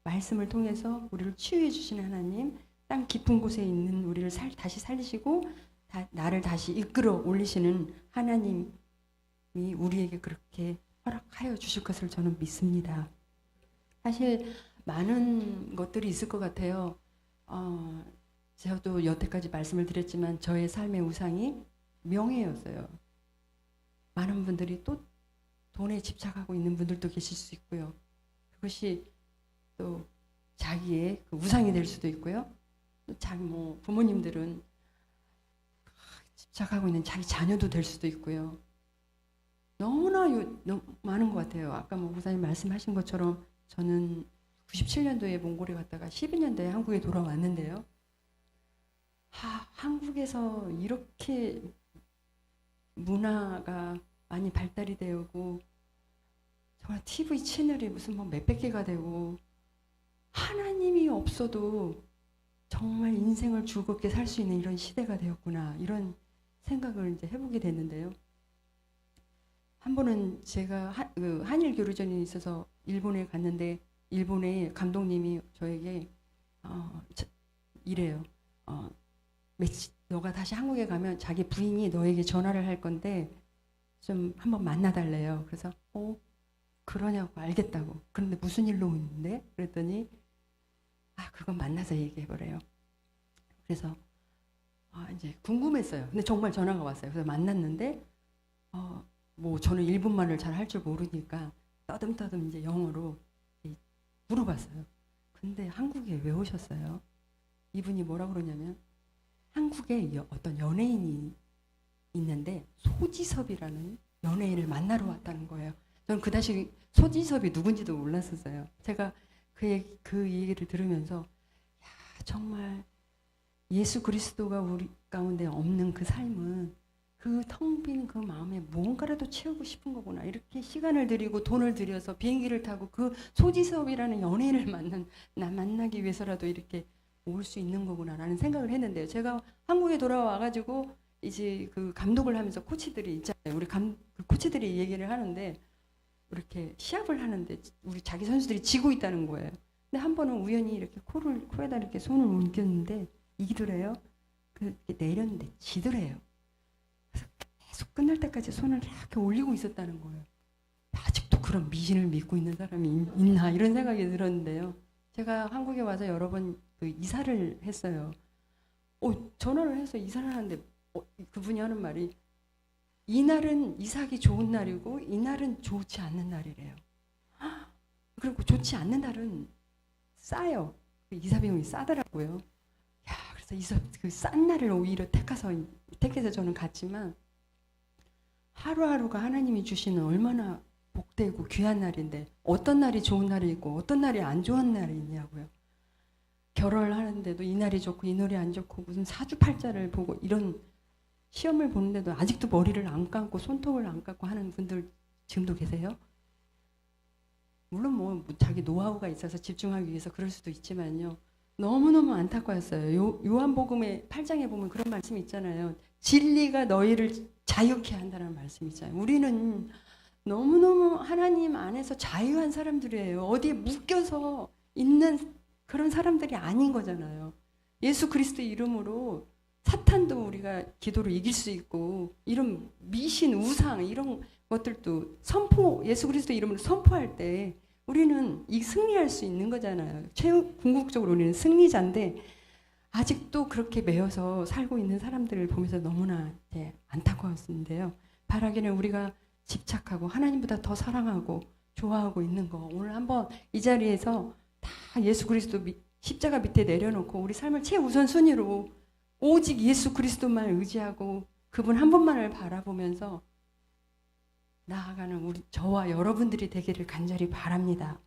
말씀을 통해서 우리를 치유해 주시는 하나님, 땅 깊은 곳에 있는 우리를 다시 살리시고 나를 다시 이끌어 올리시는 하나님이 우리에게 그렇게 허락하여 주실 것을 저는 믿습니다. 사실 많은 것들이 있을 것 같아요. 저도 여태까지 말씀을 드렸지만 저의 삶의 우상이 명예였어요. 많은 분들이 또 돈에 집착하고 있는 분들도 계실 수 있고요. 그것이 또 자기의 그 우상이 될 수도 있고요. 또 자기 부모님들은 집착하고 있는 자기 자녀도 될 수도 있고요. 너무나 많은 것 같아요. 아까 목사님 말씀하신 것처럼 저는 97년도에 몽골에 갔다가 12년도에 한국에 돌아왔는데요. 한국에서 이렇게 문화가 많이 발달이 되고 정말 TV 채널이 무슨 몇백 개가 되고 하나님이 없어도 정말 인생을 즐겁게 살 수 있는 이런 시대가 되었구나, 이런 생각을 이제 해보게 됐는데요. 한 번은 제가 한일 교류전이 있어서 일본에 갔는데 일본의 감독님이 저에게 이래요. 너가 다시 한국에 가면 자기 부인이 너에게 전화를 할 건데 좀 한번 만나달래요. 그래서 그러냐고, 알겠다고. 그런데 무슨 일로 오는데? 그랬더니 그건 만나서 얘기해보래요. 그래서 이제 궁금했어요. 근데 정말 전화가 왔어요. 그래서 만났는데 저는 일본말을 잘 할 줄 모르니까 떠듬떠듬 이제 영어로 물어봤어요. 근데 한국에 왜 오셨어요? 이분이 뭐라 그러냐면 한국에 어떤 연예인이 있는데 소지섭이라는 연예인을 만나러 왔다는 거예요. 저는 그 당시 소지섭이 누군지도 몰랐었어요. 제가 그 얘기를 들으면서 정말 예수 그리스도가 우리 가운데 없는 그 삶은 그 텅 빈 그 마음에 무언가라도 채우고 싶은 거구나. 이렇게 시간을 들이고 돈을 들여서 비행기를 타고 그 소지섭이라는 연예인을 만나기 위해서라도 이렇게 올 수 있는 거구나라는 생각을 했는데요. 제가 한국에 돌아와가지고 이제 그 감독을 하면서 코치들이 있잖아요. 우리 그 코치들이 얘기를 하는데 이렇게 시합을 하는데 우리 자기 선수들이 지고 있다는 거예요. 근데 한 번은 우연히 이렇게 코에다 이렇게 손을 옮겼는데 이기더래요. 그렇게 내렸는데 지더래요. 그래서 계속 끝날 때까지 손을 이렇게 올리고 있었다는 거예요. 아직도 그런 미신을 믿고 있는 사람이 있나, 이런 생각이 들었는데요. 제가 한국에 와서 여러 번 이사를 했어요. 전화를 해서 이사를 하는데 그분이 하는 말이 이날은 이사하기 좋은 날이고 이날은 좋지 않는 날이래요. 그리고 좋지 않는 날은 싸요. 이사 비용이 싸더라고요. 그래서 그 싼 날을 오히려 택해서 저는 갔지만 하루하루가 하나님이 주시는 얼마나 복되고 귀한 날인데 어떤 날이 좋은 날이 있고 어떤 날이 안 좋은 날이 있냐고요. 결혼을 하는데도 이 날이 좋고 이 날이 안 좋고 무슨 사주팔자를 보고 이런 시험을 보는데도 아직도 머리를 안 감고 손톱을 안 감고 하는 분들 지금도 계세요? 물론 자기 노하우가 있어서 집중하기 위해서 그럴 수도 있지만요. 너무너무 안타까웠어요. 요한복음의 8장에 보면 그런 말씀이 있잖아요. 진리가 너희를 자유케 한다는 말씀이 있잖아요. 우리는 너무너무 하나님 안에서 자유한 사람들이에요. 어디에 묶여서 있는 그런 사람들이 아닌 거잖아요. 예수 그리스도의 이름으로 사탄도 우리가 기도로 이길 수 있고 이런 미신, 우상 이런 것들도 예수 그리스도 이름으로 선포할 때 우리는 승리할 수 있는 거잖아요. 궁극적으로 우리는 승리자인데 아직도 그렇게 매여서 살고 있는 사람들을 보면서 너무나 안타까웠는데요. 바라기는 우리가 집착하고 하나님보다 더 사랑하고 좋아하고 있는 거, 오늘 한번 이 자리에서 다 예수 그리스도 십자가 밑에 내려놓고 우리 삶을 최우선순위로 오직 예수 그리스도만 의지하고 그분 한 분만을 바라보면서 나아가는 저와 여러분들이 되기를 간절히 바랍니다.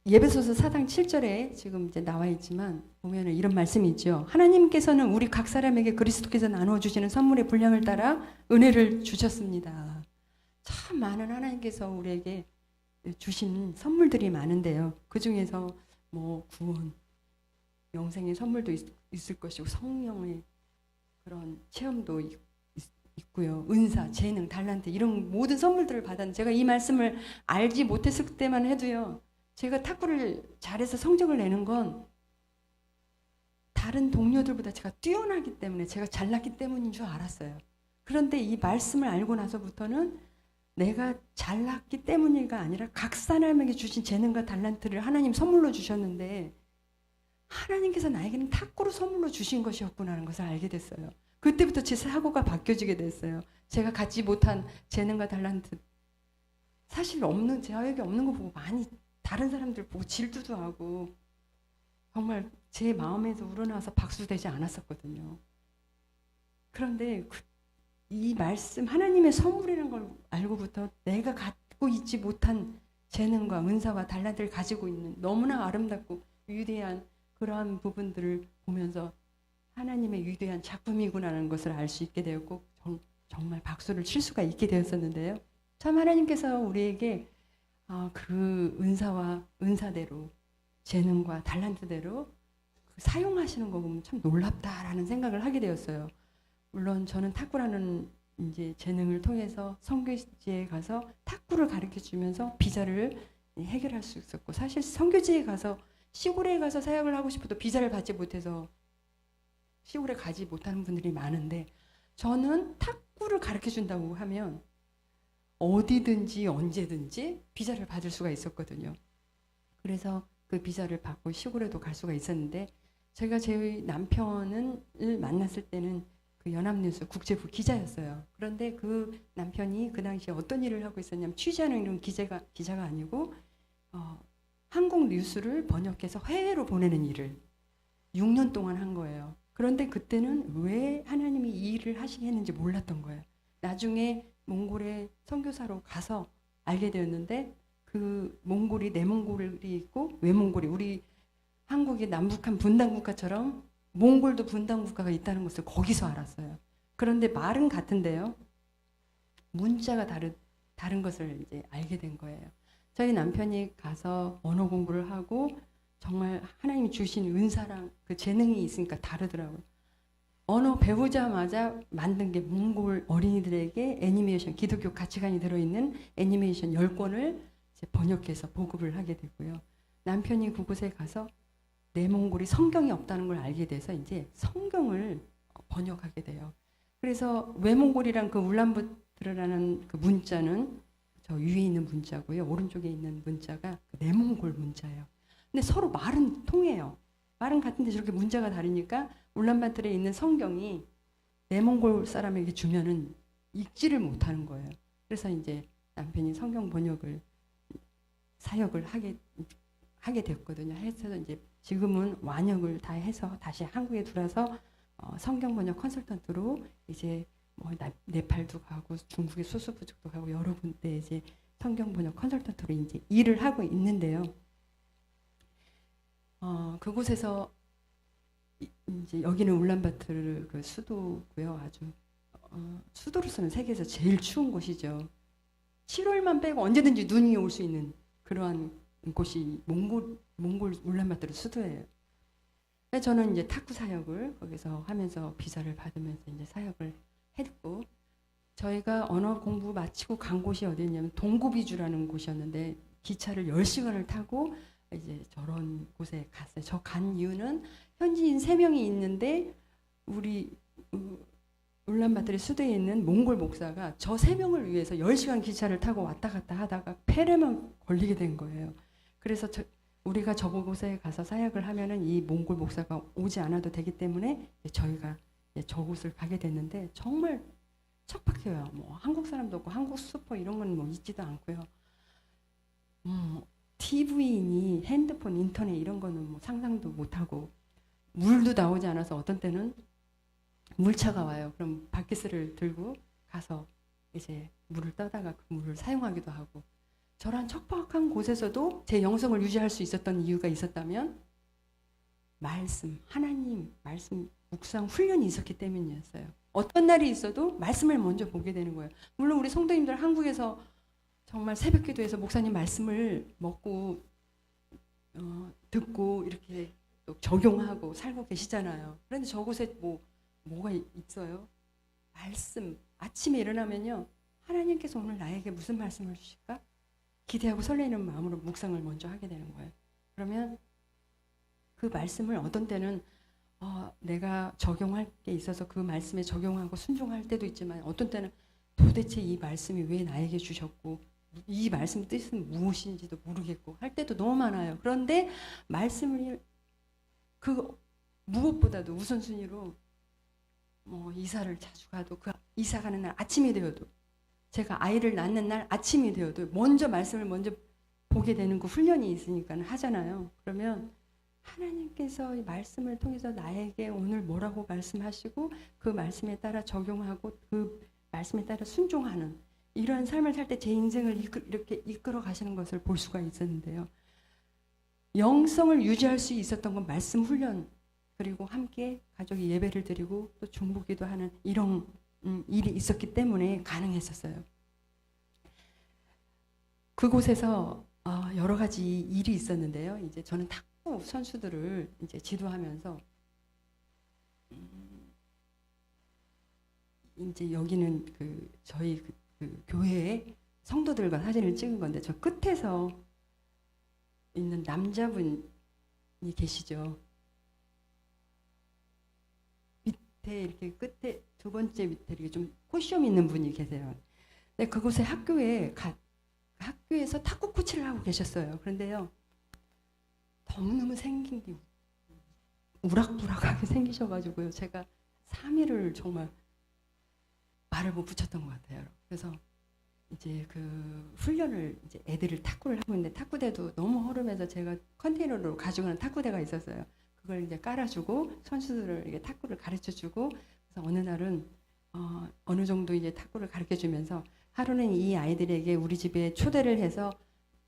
예배소서 4장 7절에 지금 이제 나와 있지만 보면은 이런 말씀이 있죠. 하나님께서는 우리 각 사람에게 그리스도께서 나누어 주시는 선물의 분량을 따라 은혜를 주셨습니다. 참 많은 하나님께서 우리에게 주신 선물들이 많은데요. 그 중에서 뭐 구원, 영생의 선물도 있을 것이고 성령의 그런 체험도 있고요. 은사, 재능, 달란트 이런 모든 선물들을 받았는데 제가 이 말씀을 알지 못했을 때만 해도요. 제가 탁구를 잘해서 성적을 내는 건 다른 동료들보다 제가 뛰어나기 때문에 제가 잘났기 때문인 줄 알았어요. 그런데 이 말씀을 알고 나서부터는 내가 잘났기 때문이가 아니라 각 사람에게 주신 재능과 달란트를 하나님 선물로 주셨는데 하나님께서 나에게는 탁구로 선물로 주신 것이었구나 하는 것을 알게 됐어요. 그때부터 제 사고가 바뀌어지게 됐어요. 제가 갖지 못한 재능과 달란트 사실 없는 저에게 없는 거 보고 많이 다른 사람들 보고 질투도 하고 정말 제 마음에서 우러나와서 박수되지 않았었거든요. 그런데 이 말씀 하나님의 선물이라는 걸 알고부터 내가 갖고 있지 못한 재능과 은사와 달란트를 가지고 있는 너무나 아름답고 위대한 그러한 부분들을 보면서 하나님의 위대한 작품이구나라는 것을 알 수 있게 되었고 정말 박수를 칠 수가 있게 되었었는데요. 참 하나님께서 우리에게 그 은사와 은사대로 재능과 달란트대로 사용하시는 거 보면 참 놀랍다라는 생각을 하게 되었어요. 물론 저는 탁구라는 이제 재능을 통해서 선교지에 가서 탁구를 가르쳐 주면서 비자를 해결할 수 있었고 사실 선교지에 가서 시골에 가서 사역을 하고 싶어도 비자를 받지 못해서 시골에 가지 못하는 분들이 많은데 저는 탁구를 가르쳐 준다고 하면 어디든지 언제든지 비자를 받을 수가 있었거든요. 그래서 그 비자를 받고 시골에도 갈 수가 있었는데 제가 제 남편을 만났을 때는 그 연합뉴스 국제부 기자였어요. 그런데 그 남편이 그 당시에 어떤 일을 하고 있었냐면 취재하는 이런 기자가 아니고 한국 뉴스를 번역해서 해외로 보내는 일을 6년 동안 한 거예요. 그런데 그때는 왜 하나님이 이 일을 하시게 했는지 몰랐던 거예요. 나중에 몽골에 선교사로 가서 알게 되었는데 그 몽골이 내몽골이 있고 외몽골이 우리 한국이 남북한 분단국가처럼 몽골도 분단국가가 있다는 것을 거기서 알았어요. 그런데 말은 같은데요. 문자가 다른 것을 이제 알게 된 거예요. 저희 남편이 가서 언어 공부를 하고 정말 하나님이 주신 은사랑 그 재능이 있으니까 다르더라고요. 언어 배우자마자 만든 게 몽골 어린이들에게 애니메이션, 기독교 가치관이 들어있는 애니메이션 10권을 이제 번역해서 보급을 하게 되고요. 남편이 그곳에 가서 내몽골이 성경이 없다는 걸 알게 돼서 이제 성경을 번역하게 돼요. 그래서 외몽골이랑 그 울란바토르라는 그 문자는 저 위에 있는 문자고요. 오른쪽에 있는 문자가 그 내몽골 문자예요. 근데 서로 말은 통해요. 말은 같은데 저렇게 문자가 다르니까 울란바토르에 있는 성경이 내몽골 사람에게 주면은 읽지를 못하는 거예요. 그래서 이제 남편이 성경 번역을 사역을 하게 됐거든요. 해서 이제 지금은 완역을 다 해서 다시 한국에 들어와서 성경 번역 컨설턴트로 이제 뭐 네팔도 가고 중국의 수수부족도 가고 여러 군데 이제 성경 번역 컨설턴트로 이제 일을 하고 있는데요. 그곳에서 이제 여기는 울란바토르 그 수도고요. 아주 수도로서는 세계에서 제일 추운 곳이죠. 7월만 빼고 언제든지 눈이 올 수 있는 그러한 곳이 몽골 울란바토르 수도예요. 저는 이제 탁구 사역을 거기서 하면서 비자를 받으면서 이제 사역을 했고 저희가 언어 공부 마치고 간 곳이 어디였냐면 동구비주라는 곳이었는데 기차를 10시간을 타고 이제 저런 곳에 갔어요. 저 간 이유는 현지인 3명이 있는데 우리 울란바토르 수도에 있는 몽골 목사가 저 3명을 위해서 10시간 기차를 타고 왔다 갔다 하다가 폐렴에 걸리게 된 거예요. 그래서 우리가 저곳에 가서 사역을 하면은 이 몽골 목사가 오지 않아도 되기 때문에 저희가 저곳을 가게 됐는데 정말 척박해요. 뭐 한국 사람도 없고 한국 슈퍼 이런 건 뭐 있지도 않고요. TV니 핸드폰, 인터넷 이런 거는 뭐 상상도 못하고 물도 나오지 않아서 어떤 때는 물차가 와요. 그럼 바켓을 들고 가서 이제 물을 떠다가 그 물을 사용하기도 하고 저런 척박한 곳에서도 제 영성을 유지할 수 있었던 이유가 있었다면 말씀, 하나님 말씀 묵상 훈련이 있었기 때문이었어요. 어떤 날이 있어도 말씀을 먼저 보게 되는 거예요. 물론 우리 성도님들 한국에서 정말 새벽 기도에서 목사님 말씀을 먹고 듣고 이렇게 또 적용하고 살고 계시잖아요. 그런데 저곳에 뭐가 있어요? 말씀. 아침에 일어나면요. 하나님께서 오늘 나에게 무슨 말씀을 주실까? 기대하고 설레는 마음으로 묵상을 먼저 하게 되는 거예요. 그러면 그 말씀을 어떤 때는 내가 적용할 게 있어서 그 말씀에 적용하고 순종할 때도 있지만 어떤 때는 도대체 이 말씀이 왜 나에게 주셨고 이 말씀 뜻은 무엇인지도 모르겠고 할 때도 너무 많아요. 그런데 말씀을 그 무엇보다도 우선순위로 이사를 자주 가도 그 이사 가는 날 아침이 되어도 제가 아이를 낳는 날 아침이 되어도 먼저 말씀을 먼저 보게 되는 그 훈련이 있으니까 하잖아요. 그러면 하나님께서 이 말씀을 통해서 나에게 오늘 뭐라고 말씀하시고 그 말씀에 따라 적용하고 그 말씀에 따라 순종하는 이러한 삶을 살 때 제 인생을 이렇게 이끌어 가시는 것을 볼 수가 있었는데요. 영성을 유지할 수 있었던 건 말씀 훈련 그리고 함께 가족이 예배를 드리고 또 중보기도 하는 이런 일이 있었기 때문에 가능했었어요. 그곳에서 여러 가지 일이 있었는데요. 이제 저는 탁구 선수들을 이제 지도하면서 이제 여기는 저희 그 교회의 성도들과 사진을 찍은 건데 저 끝에서 있는 남자분이 계시죠. 밑에 이렇게 끝에 두 번째 밑에 이렇게 좀 코시엄 있는 분이 계세요. 근데 그곳에 학교에서 탁구 코치를 하고 계셨어요. 그런데요, 너무너무 생긴 게 우락부락하게 생기셔가지고요, 제가 3일을 정말 말을 못 붙였던 것 같아요. 그래서 이제 그 훈련을 이제 애들을 탁구를 하고 있는데 탁구대도 너무 허름해서 제가 컨테이너로 가져가는 탁구대가 있었어요. 그걸 이제 깔아주고 선수들을 이게 탁구를 가르쳐주고 그래서 어느 날은 어느 정도 이제 탁구를 가르쳐주면서 하루는 이 아이들에게 우리 집에 초대를 해서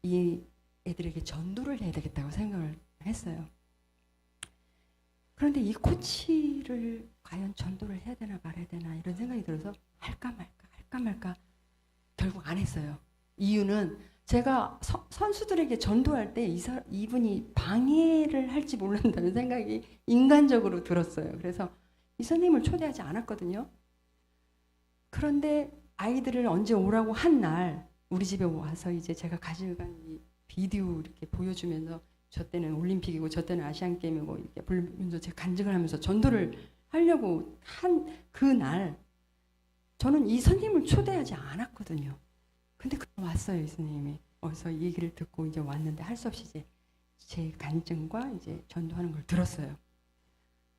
이 애들에게 전도를 해야 되겠다고 생각을 했어요. 그런데 이 코치를 과연 전도를 해야 되나 말아야 되나 이런 생각이 들어서 할까 말까 결국 안 했어요. 이유는 제가 선수들에게 전도할 때 이분이 방해를 할지 모른다는 생각이 인간적으로 들었어요. 그래서 이 선생님을 초대하지 않았거든요. 그런데 아이들을 언제 오라고 한 날 우리 집에 와서 이제 제가 가지고 간 이 비디오 이렇게 보여주면서 저 때는 올림픽이고 저 때는 아시안 게임이고 이렇게 보면서 제가 간증을 하면서 전도를 하려고 한 그 날 저는 이 선생님을 초대하지 않았거든요. 근데 왔어요, 이 선생님이. 어서 이 얘기를 듣고 이제 왔는데 할 수 없이 이제 제 간증과 이제 전도하는 걸 들었어요.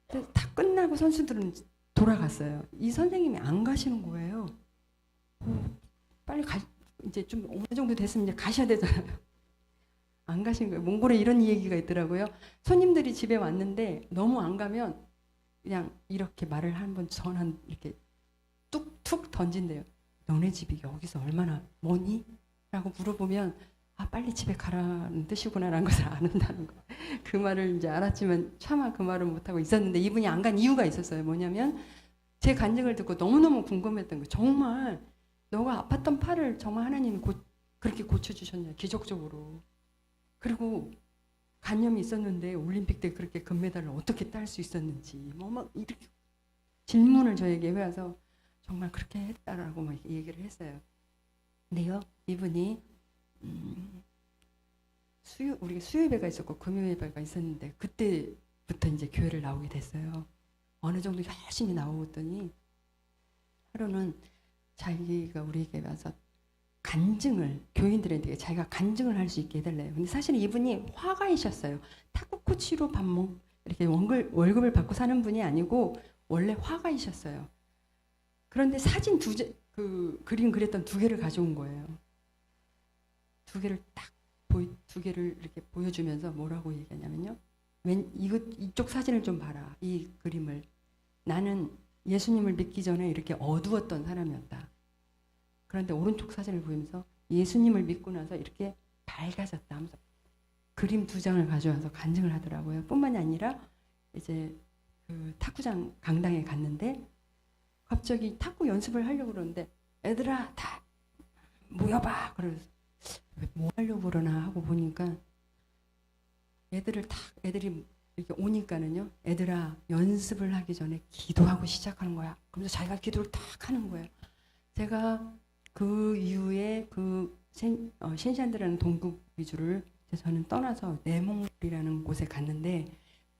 근데 다 끝나고 선수들은 돌아갔어요. 이 선생님이 안 가시는 거예요. 빨리 이제 좀 어느 정도 됐으면 이제 가셔야 되잖아요. 안 가신 거예요. 몽골에 이런 얘기가 있더라고요. 손님들이 집에 왔는데 너무 안 가면 그냥 이렇게 말을 한번 전한 이렇게 툭툭 던진대요. 너네 집이 여기서 얼마나 머니? 라고 물어보면 빨리 집에 가라는 뜻이구나라는 것을 안다는 거. 그 말을 이제 알았지만 차마 그 말을 못하고 있었는데 이분이 안 간 이유가 있었어요. 뭐냐면 제 간증을 듣고 너무너무 궁금했던 거예요. 정말 너가 아팠던 팔을 정말 하나님이 그렇게 고쳐주셨냐 기적적으로. 그리고 간염이 있었는데 올림픽 때 그렇게 금메달을 어떻게 딸 수 있었는지 막 이렇게 질문을 저에게 해와서 정말 그렇게 했다라고 막 얘기를 했어요. 근데요, 이분이 우리가 수요예배가 있었고 금요예배가 있었는데 그때부터 이제 교회를 나오게 됐어요. 어느 정도 열심히 나오더니 하루는 자기가 우리에게 와서 간증을 교인들에게 자기가 간증을 할 수 있게 해달래요. 근데 사실 이분이 화가이셨어요. 탁구 코치로 이렇게 월급을 받고 사는 분이 아니고 원래 화가이셨어요. 그런데 사진 그림 그렸던 2개를 가져온 거예요. 2개를 두 개를 이렇게 보여주면서 뭐라고 얘기하냐면요. 이쪽 사진을 좀 봐라. 이 그림을. 나는 예수님을 믿기 전에 이렇게 어두웠던 사람이었다. 그런데 오른쪽 사진을 보면서 예수님을 믿고 나서 이렇게 밝아졌다 하면서 그림 2장을 가져와서 간증을 하더라고요. 뿐만이 아니라 이제 그 탁구장 강당에 갔는데 갑자기 탁구 연습을 하려고 그러는데 애들아 다 모여봐. 그래서 뭐 하려고 그러나 하고 보니까 애들이 이렇게 오니까는요. 애들아 연습을 하기 전에 기도하고 시작하는 거야. 그러면서 자기가 기도를 탁 하는 거예요. 제가 그 이후에 그 신샨드라는 동국 위주를 저는 떠나서 내몽골이라는 곳에 갔는데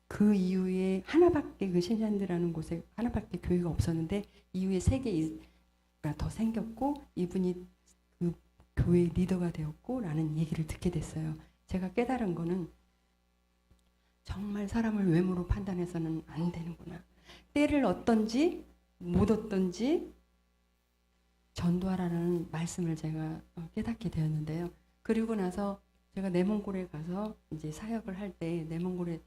그 이후에 하나밖에 그 신샨드라는 곳에 하나밖에 교회가 없었는데 이후에 3개가 더 생겼고 이분이 그 교회 리더가 되었고라는 얘기를 듣게 됐어요. 제가 깨달은 거는 정말 사람을 외모로 판단해서는 안 되는구나. 때를 얻든지 못 얻든지 전도하라는 말씀을 제가 깨닫게 되었는데요. 그리고 나서 제가 내몽골에 가서 이제 사역을 할 때 내몽골에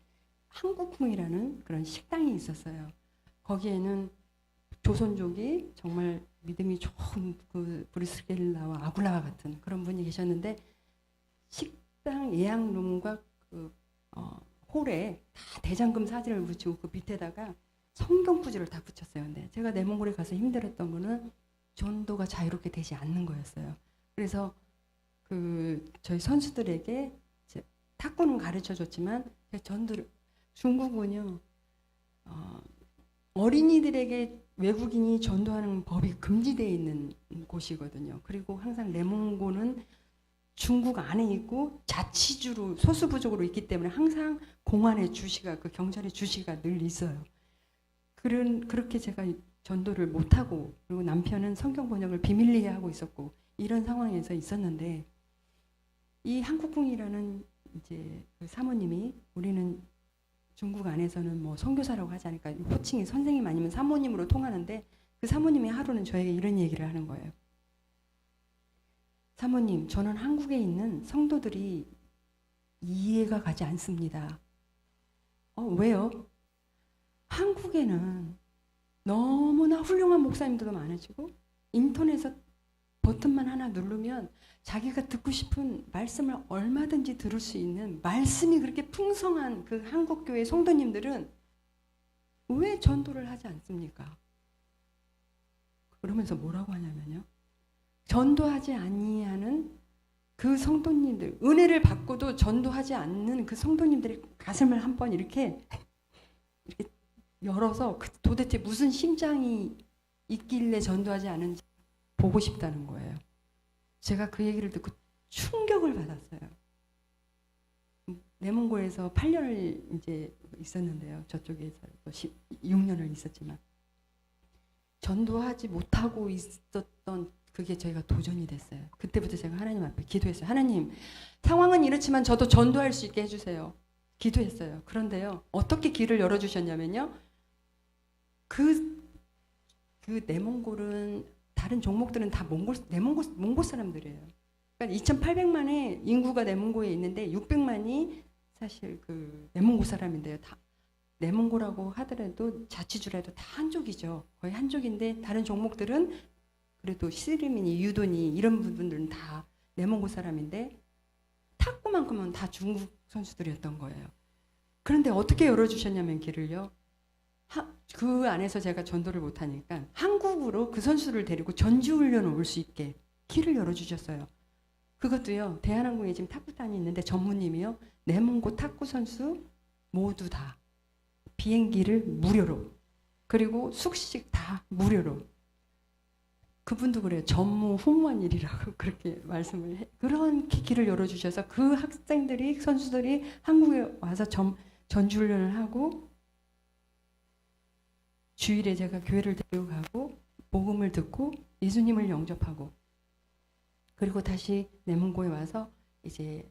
한국풍이라는 그런 식당이 있었어요. 거기에는 조선족이 정말 믿음이 좋은 그 브리스겔라와 아굴라와 같은 그런 분이 계셨는데 식당 예약룸과 그 홀에 다 대장금 사진을 붙이고 그 밑에다가 성경 구절을 다 붙였어요. 근데 제가 내몽골에 가서 힘들었던 거는 전도가 자유롭게 되지 않는 거였어요. 그래서 그 저희 선수들에게 탁구는 가르쳐 줬지만 전도를 중국은요 어린이들에게 외국인이 전도하는 법이 금지되어 있는 곳이거든요. 그리고 항상 내몽고는 중국 안에 있고 자치주로 소수부족으로 있기 때문에 항상 공안의 주시가 그 경찰의 주시가 늘 있어요. 그렇게 제가 전도를 못하고 그리고 남편은 성경 번역을 비밀리에 하고 있었고 이런 상황에서 있었는데 이 한국궁이라는 이제 그 사모님이 우리는 중국 안에서는 뭐 선교사라고 하지 않을까 호칭이 선생님 아니면 사모님으로 통하는데 그 사모님이 하루는 저에게 이런 얘기를 하는 거예요. 사모님, 저는 한국에 있는 성도들이 이해가 가지 않습니다. 왜요? 한국에는 너무나 훌륭한 목사님들도 많으시고 인터넷에 버튼만 하나 누르면 자기가 듣고 싶은 말씀을 얼마든지 들을 수 있는 말씀이 그렇게 풍성한 그 한국교회 성도님들은 왜 전도를 하지 않습니까? 그러면서 뭐라고 하냐면요. 전도하지 아니하는 그 성도님들, 은혜를 받고도 전도하지 않는 그 성도님들의 가슴을 한번 이렇게 열어서 도대체 무슨 심장이 있길래 전도하지 않은지 보고 싶다는 거예요. 제가 그 얘기를 듣고 충격을 받았어요. 내몽고에서 8년을 이제 있었는데요. 저쪽에서 6년을 있었지만 전도하지 못하고 있었던 그게 저희가 도전이 됐어요. 그때부터 제가 하나님 앞에 기도했어요. 하나님, 상황은 이렇지만 저도 전도할 수 있게 해주세요. 기도했어요. 그런데요, 어떻게 길을 열어주셨냐면요, 그 내몽골은 다른 종목들은 다 몽골 사람들이에요. 그러니까 2,800만의 인구가 내몽고에 있는데 600만이 사실 그 내몽고 사람인데요. 다 내몽고라고 하더라도 자치주라도 다 한족이죠. 거의 한족인데 다른 종목들은 그래도 시르미니, 유도니 이런 부분들은 다 내몽고 사람인데 탁구만큼은 다 중국 선수들이었던 거예요. 그런데 어떻게 열어주셨냐면 길을요. 그 안에서 제가 전도를 못하니까 한국으로 그 선수를 데리고 전지훈련을 올 수 있게 길을 열어주셨어요. 그것도요. 대한항공에 지금 탁구단이 있는데 전무님이요. 내몽고 탁구 선수 모두 다 비행기를 무료로 그리고 숙식 다 무료로 그분도 그래요. 전무 후무원일이라고 그렇게 말씀을 해. 그런 길을 열어주셔서 그 학생들이 선수들이 한국에 와서 전지훈련을 하고 주일에 제가 교회를 데려가고 복음을 듣고 예수님을 영접하고 그리고 다시 내몽고에 와서 이제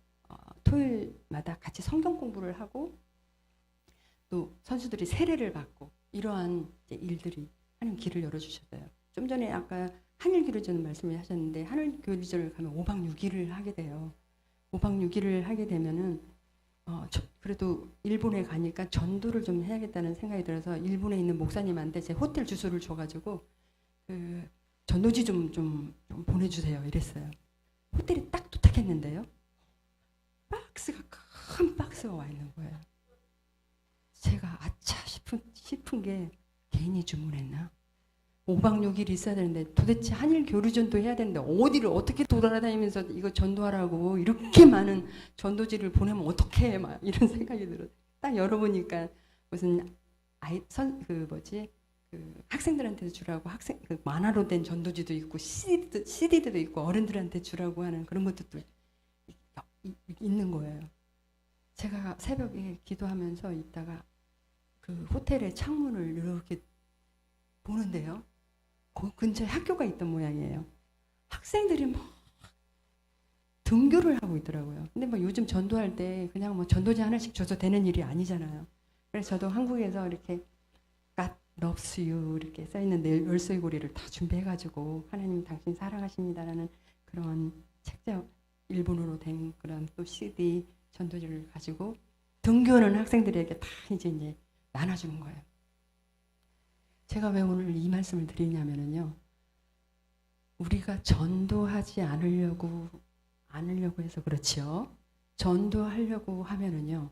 토요일마다 같이 성경 공부를 하고 또 선수들이 세례를 받고 이러한 이제 일들이 하나님 길을 열어주셨어요. 좀 전에 아까 한일교류전 말씀을 하셨는데 한일교류전을 가면 5박 6일을 하게 돼요. 5박 6일을 하게 되면은 그래도 일본에 가니까 전도를 좀 해야겠다는 생각이 들어서 일본에 있는 목사님한테 제 호텔 주소를 줘가지고 그 전도지 좀 보내주세요 이랬어요. 호텔에 딱 도착했는데요. 박스가 큰 박스가 와 있는 거예요. 제가 아차 싶은 게 괜히 주문했나? 5박 6일 있어야 되는데 도대체 한일 교류전도 해야 되는데 어디를 어떻게 돌아다니면서 이거 전도하라고 이렇게 많은 전도지를 보내면 어떡해 막 이런 생각이 들어요. 딱 열어보니까 무슨 학생들한테 주라고 만화로 된 전도지도 있고 CD도 있고 어른들한테 주라고 하는 그런 것도 있는 거예요. 제가 새벽에 기도하면서 있다가 그 호텔의 창문을 이렇게 보는데요. 그 근처에 학교가 있던 모양이에요. 학생들이 막 등교를 하고 있더라고요. 근데 뭐 요즘 전도할 때 그냥 뭐 전도지 하나씩 줘서 되는 일이 아니잖아요. 그래서 저도 한국에서 이렇게 God loves you 이렇게 써있는 열쇠고리를 다 준비해가지고 하나님 당신 사랑하십니다라는 그런 책자 일본어로 된 그런 또 CD 전도지를 가지고 등교하는 학생들에게 다 이제 나눠주는 거예요. 제가 왜 오늘 이 말씀을 드리냐면요. 우리가 전도하지 않으려고 해서 그렇지요. 전도하려고 하면은요.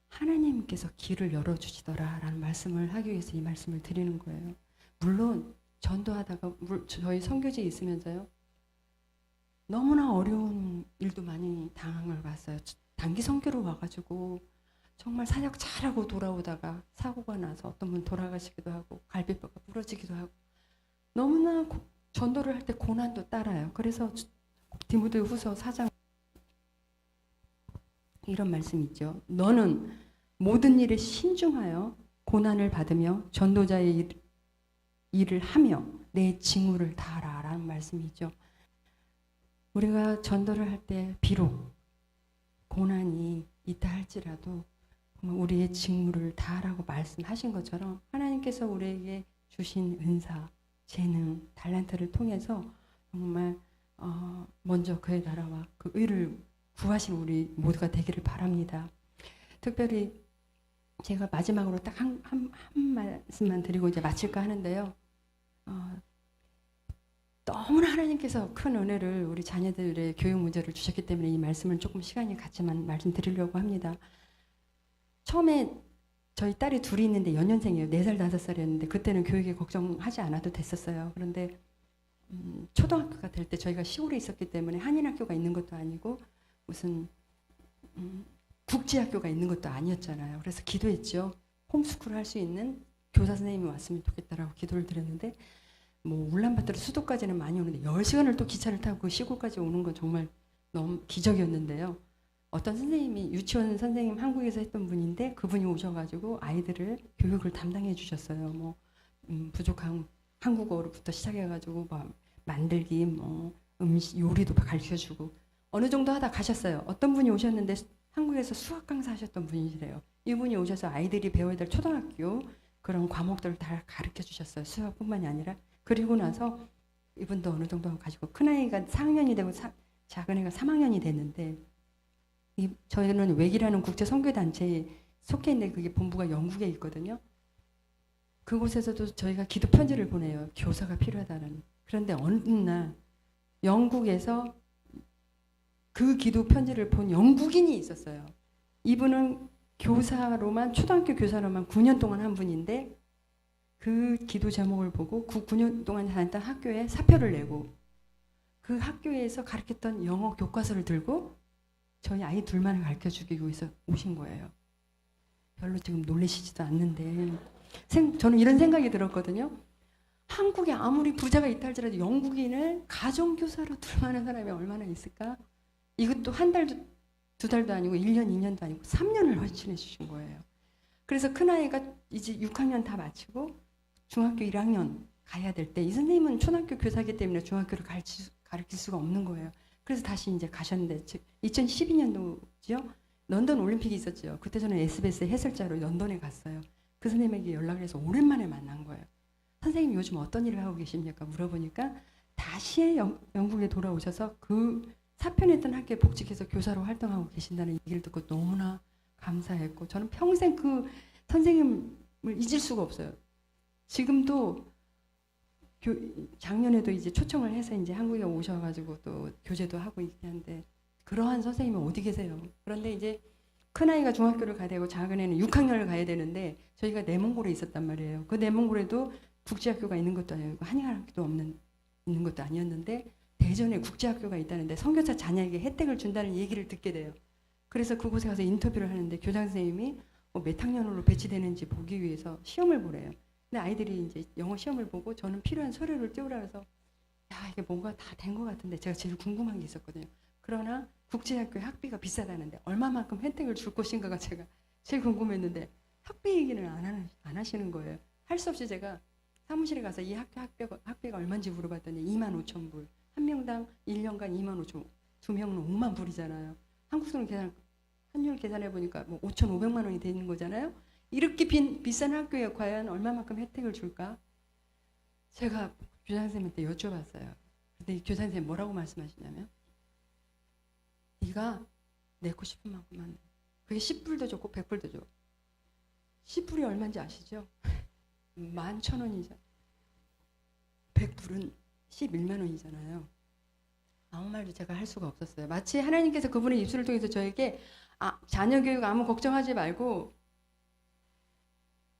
하나님께서 길을 열어주시더라라는 말씀을 하기 위해서 이 말씀을 드리는 거예요. 물론 전도하다가 저희 선교지에 있으면서요. 너무나 어려운 일도 많이 당한 봤어요. 단기 선교로 와가지고 정말 사역 잘하고 돌아오다가 사고가 나서 어떤 분 돌아가시기도 하고 갈비뼈가 부러지기도 하고 너무나 전도를 할 때 고난도 따라요. 그래서 디모데후서 4장 이런 말씀이 있죠. 너는 모든 일에 신중하여 고난을 받으며 전도자의 일을 하며 내 직무를 다하라 라는 말씀이죠. 우리가 전도를 할 때 비록 고난이 있다 할지라도 우리의 직무를 다하라고 말씀하신 것처럼 하나님께서 우리에게 주신 은사, 재능, 달란트를 통해서 정말 먼저 그의 나라와 그 의를 구하신 우리 모두가 되기를 바랍니다. 특별히 제가 마지막으로 딱 한 말씀만 드리고 이제 마칠까 하는데요. 너무나 하나님께서 큰 은혜를 우리 자녀들의 교육 문제를 주셨기 때문에 이 말씀을 조금 시간이 같지만 말씀드리려고 합니다. 처음에 저희 딸이 둘이 있는데 연년생이에요. 4살, 5살이었는데 그때는 교육에 걱정하지 않아도 됐었어요. 그런데 초등학교가 될 때 저희가 시골에 있었기 때문에 한인학교가 있는 것도 아니고 무슨 국제학교가 있는 것도 아니었잖아요. 그래서 기도했죠. 홈스쿨을 할 수 있는 교사 선생님이 왔으면 좋겠다라고 기도를 드렸는데 뭐 울란바토르 수도까지는 많이 오는데 10시간을 또 기차를 타고 그 시골까지 오는 건 정말 너무 기적이었는데요. 어떤 선생님이 유치원 선생님 한국에서 했던 분인데 그분이 오셔가지고 아이들을 교육을 담당해 주셨어요. 뭐 부족한 한국어로부터 시작해가지고 뭐 만들기, 뭐 음식 요리도 가르쳐주고 어느 정도 하다 가셨어요. 어떤 분이 오셨는데 한국에서 수학 강사 하셨던 분이시래요. 이분이 오셔서 아이들이 배워야 될 초등학교 그런 과목들을 다 가르쳐 주셨어요. 수학뿐만이 아니라. 그리고 나서 이분도 어느 정도 가지고 큰아이가 4학년이 되고 작은애가 3학년이 됐는데 저희는 웩이라는 국제 선교단체에 속해 있는데 그게 본부가 영국에 있거든요. 그곳에서도 저희가 기도 편지를 보내요. 교사가 필요하다는. 그런데 어느 날 영국에서 그 기도 편지를 본 영국인이 있었어요. 이분은 교사로만 초등학교 교사로만 9년 동안 한 분인데 그 기도 제목을 보고 그 9년 동안 다녔던 학교에 사표를 내고 그 학교에서 가르쳤던 영어 교과서를 들고 저희 아이 둘만을 가르쳐주기 위해서 오신 거예요. 별로 지금 놀라시지도 않는데 저는 이런 생각이 들었거든요. 한국에 아무리 부자가 있다 할지라도 영국인을 가정교사로 둘만한 사람이 얼마나 있을까? 이것도 한 달도 2달도 아니고 1년, 2년도 아니고 3년을 헌신해 주신 거예요. 그래서 큰아이가 이제 6학년 다 마치고 중학교 1학년 가야 될 때 이 선생님은 초등학교 교사이기 때문에 중학교를 가르칠 수가 없는 거예요. 그래서 다시 이제 가셨는데 2012년도죠. 런던 올림픽이 있었죠. 그때 저는 SBS 해설자로 런던에 갔어요. 그 선생님에게 연락을 해서 오랜만에 만난 거예요. 선생님 요즘 어떤 일을 하고 계십니까? 물어보니까 다시 영국에 돌아오셔서 그 사표냈던 학교에 복직해서 교사로 활동하고 계신다는 얘기를 듣고 너무나 감사했고 저는 평생 그 선생님을 잊을 수가 없어요. 지금도 작년에도 이제 초청을 해서 이제 한국에 오셔가지고 또 교제도 하고 있긴 한데 그러한 선생님은 어디 계세요? 그런데 이제 큰아이가 중학교를 가야 되고 작은애는 6학년을 가야 되는데 저희가 내몽골에 있었단 말이에요. 그 내몽골에도 국제학교가 있는 것도 아니고 한인학교도 있는 것도 아니었는데 대전에 국제학교가 있다는데 선교사 자녀에게 혜택을 준다는 얘기를 듣게 돼요. 그래서 그곳에 가서 인터뷰를 하는데 교장 선생님이 몇 학년으로 배치되는지 보기 위해서 시험을 보래요. 근데 아이들이 이제 영어 시험을 보고 저는 필요한 서류를 띄우라 해서 야 이게 뭔가 다 된 것 같은데 제가 제일 궁금한 게 있었거든요. 그러나 국제학교의 학비가 비싸다는데 얼마만큼 혜택을 줄 것인가가 제가 제일 궁금했는데 학비 얘기는 안 하시는 거예요. 할 수 없이 제가 사무실에 가서 이 학비가 얼마인지 물어봤더니 25,000불. 한 명당 1년간 25,000불. 두 명은 5만 불이잖아요. 한국 돈 계산, 환율 계산해 보니까 뭐 5,500만 원이 되는 거잖아요. 이렇게 비싼 학교에 과연 얼마만큼 혜택을 줄까? 제가 교장 선생님한테 여쭤봤어요. 근데 교장 선생님 뭐라고 말씀하시냐면 네가 내고 싶은 만큼만 내. 그게 10불도 좋고 100불도 줘. 10불이 얼마인지 아시죠? 11,000원이죠. 100불은 11만 원이잖아요. 아무 말도 제가 할 수가 없었어요. 마치 하나님께서 그분의 입술을 통해서 저에게 자녀 교육 아무 걱정하지 말고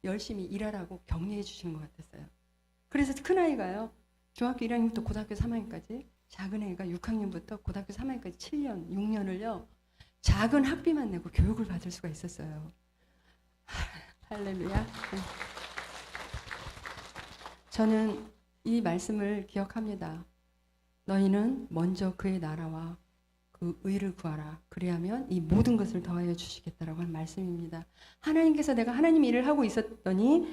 열심히 일하라고 격려해 주시는 것 같았어요. 그래서 큰아이가요. 중학교 1학년부터 고등학교 3학년까지 작은 애가 6학년부터 고등학교 3학년까지 7년, 6년을요. 작은 학비만 내고 교육을 받을 수가 있었어요. 할렐루야. 저는 이 말씀을 기억합니다. 너희는 먼저 그의 나라와 그 의를 구하라. 그리하면 이 모든 것을 더하여 주시겠다라고 하는 말씀입니다. 하나님께서 내가 하나님 일을 하고 있었더니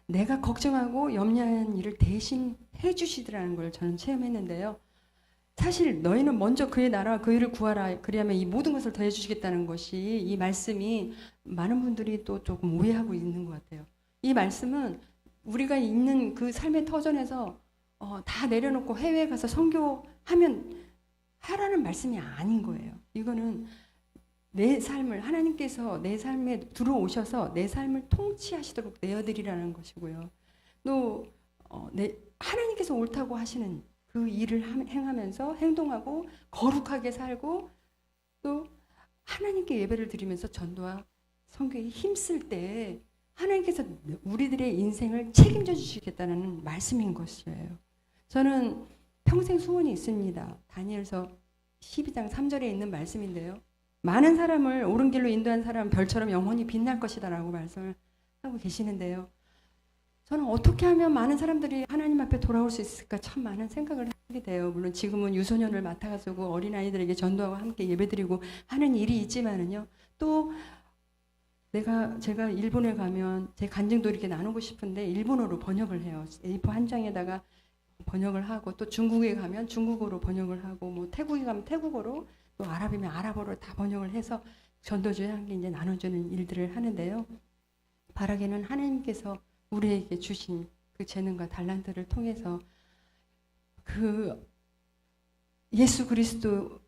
내가 걱정하고 염려한 일을 대신 해주시더라는 걸 저는 체험했는데요. 사실 너희는 먼저 그의 나라와 그 의를 구하라. 그리하면 이 모든 것을 더해 주시겠다는 것이 이 말씀이 많은 분들이 또 조금 오해하고 있는 것 같아요. 이 말씀은 우리가 있는 그 삶의 터전에서 다 내려놓고 해외에 가서 선교하면 하라는 말씀이 아닌 거예요. 이거는 내 삶을 하나님께서 내 삶에 들어오셔서 내 삶을 통치하시도록 내어드리라는 것이고요. 또 하나님께서 옳다고 하시는 그 일을 행하면서 행동하고 거룩하게 살고 또 하나님께 예배를 드리면서 전도와 선교에 힘쓸 때 하나님께서 우리들의 인생을 책임져 주시겠다는 말씀인 것이에요. 저는 평생 소원이 있습니다. 다니엘서 12장 3절에 있는 말씀인데요. 많은 사람을 옳은 길로 인도한 사람은 별처럼 영원히 빛날 것이다 라고 말씀을 하고 계시는데요. 저는 어떻게 하면 많은 사람들이 하나님 앞에 돌아올 수 있을까 참 많은 생각을 하게 돼요. 물론 지금은 유소년을 맡아가지고 어린아이들에게 전도하고 함께 예배드리고 하는 일이 있지만은요. 또 제가 일본에 가면 제 간증도 이렇게 나누고 싶은데 일본어로 번역을 해요. A4 한 장에다가 번역을 하고 또 중국에 가면 중국어로 번역을 하고 뭐 태국에 가면 태국어로 또 아랍이면 아랍어로 다 번역을 해서 전도주에 함께 이제 나눠주는 일들을 하는데요. 바라기는 하나님께서 우리에게 주신 그 재능과 달란트를 통해서 그 예수 그리스도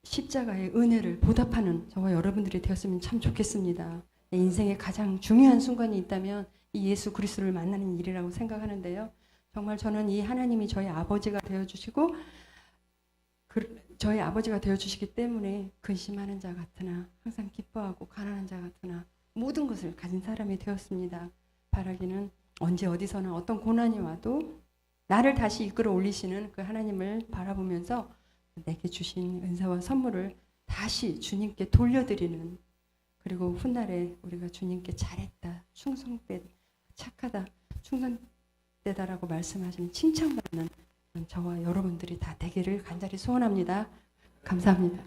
십자가의 은혜를 보답하는 저와 여러분들이 되었으면 참 좋겠습니다. 내 인생의 가장 중요한 순간이 있다면 이 예수 그리스도를 만나는 일이라고 생각하는데요. 정말 저는 이 하나님이 저희 아버지가 되어주시고 저희 아버지가 되어주시기 때문에 근심하는 자 같으나 항상 기뻐하고 가난한 자 같으나 모든 것을 가진 사람이 되었습니다. 바라기는 언제 어디서나 어떤 고난이 와도 나를 다시 이끌어 올리시는 그 하나님을 바라보면서 내게 주신 은사와 선물을 다시 주님께 돌려드리는 그리고 훗날에 우리가 주님께 잘했다, 충성되다, 착하다, 충성되다라고 말씀하시는 칭찬받는 저와 여러분들이 다 되기를 간절히 소원합니다. 감사합니다.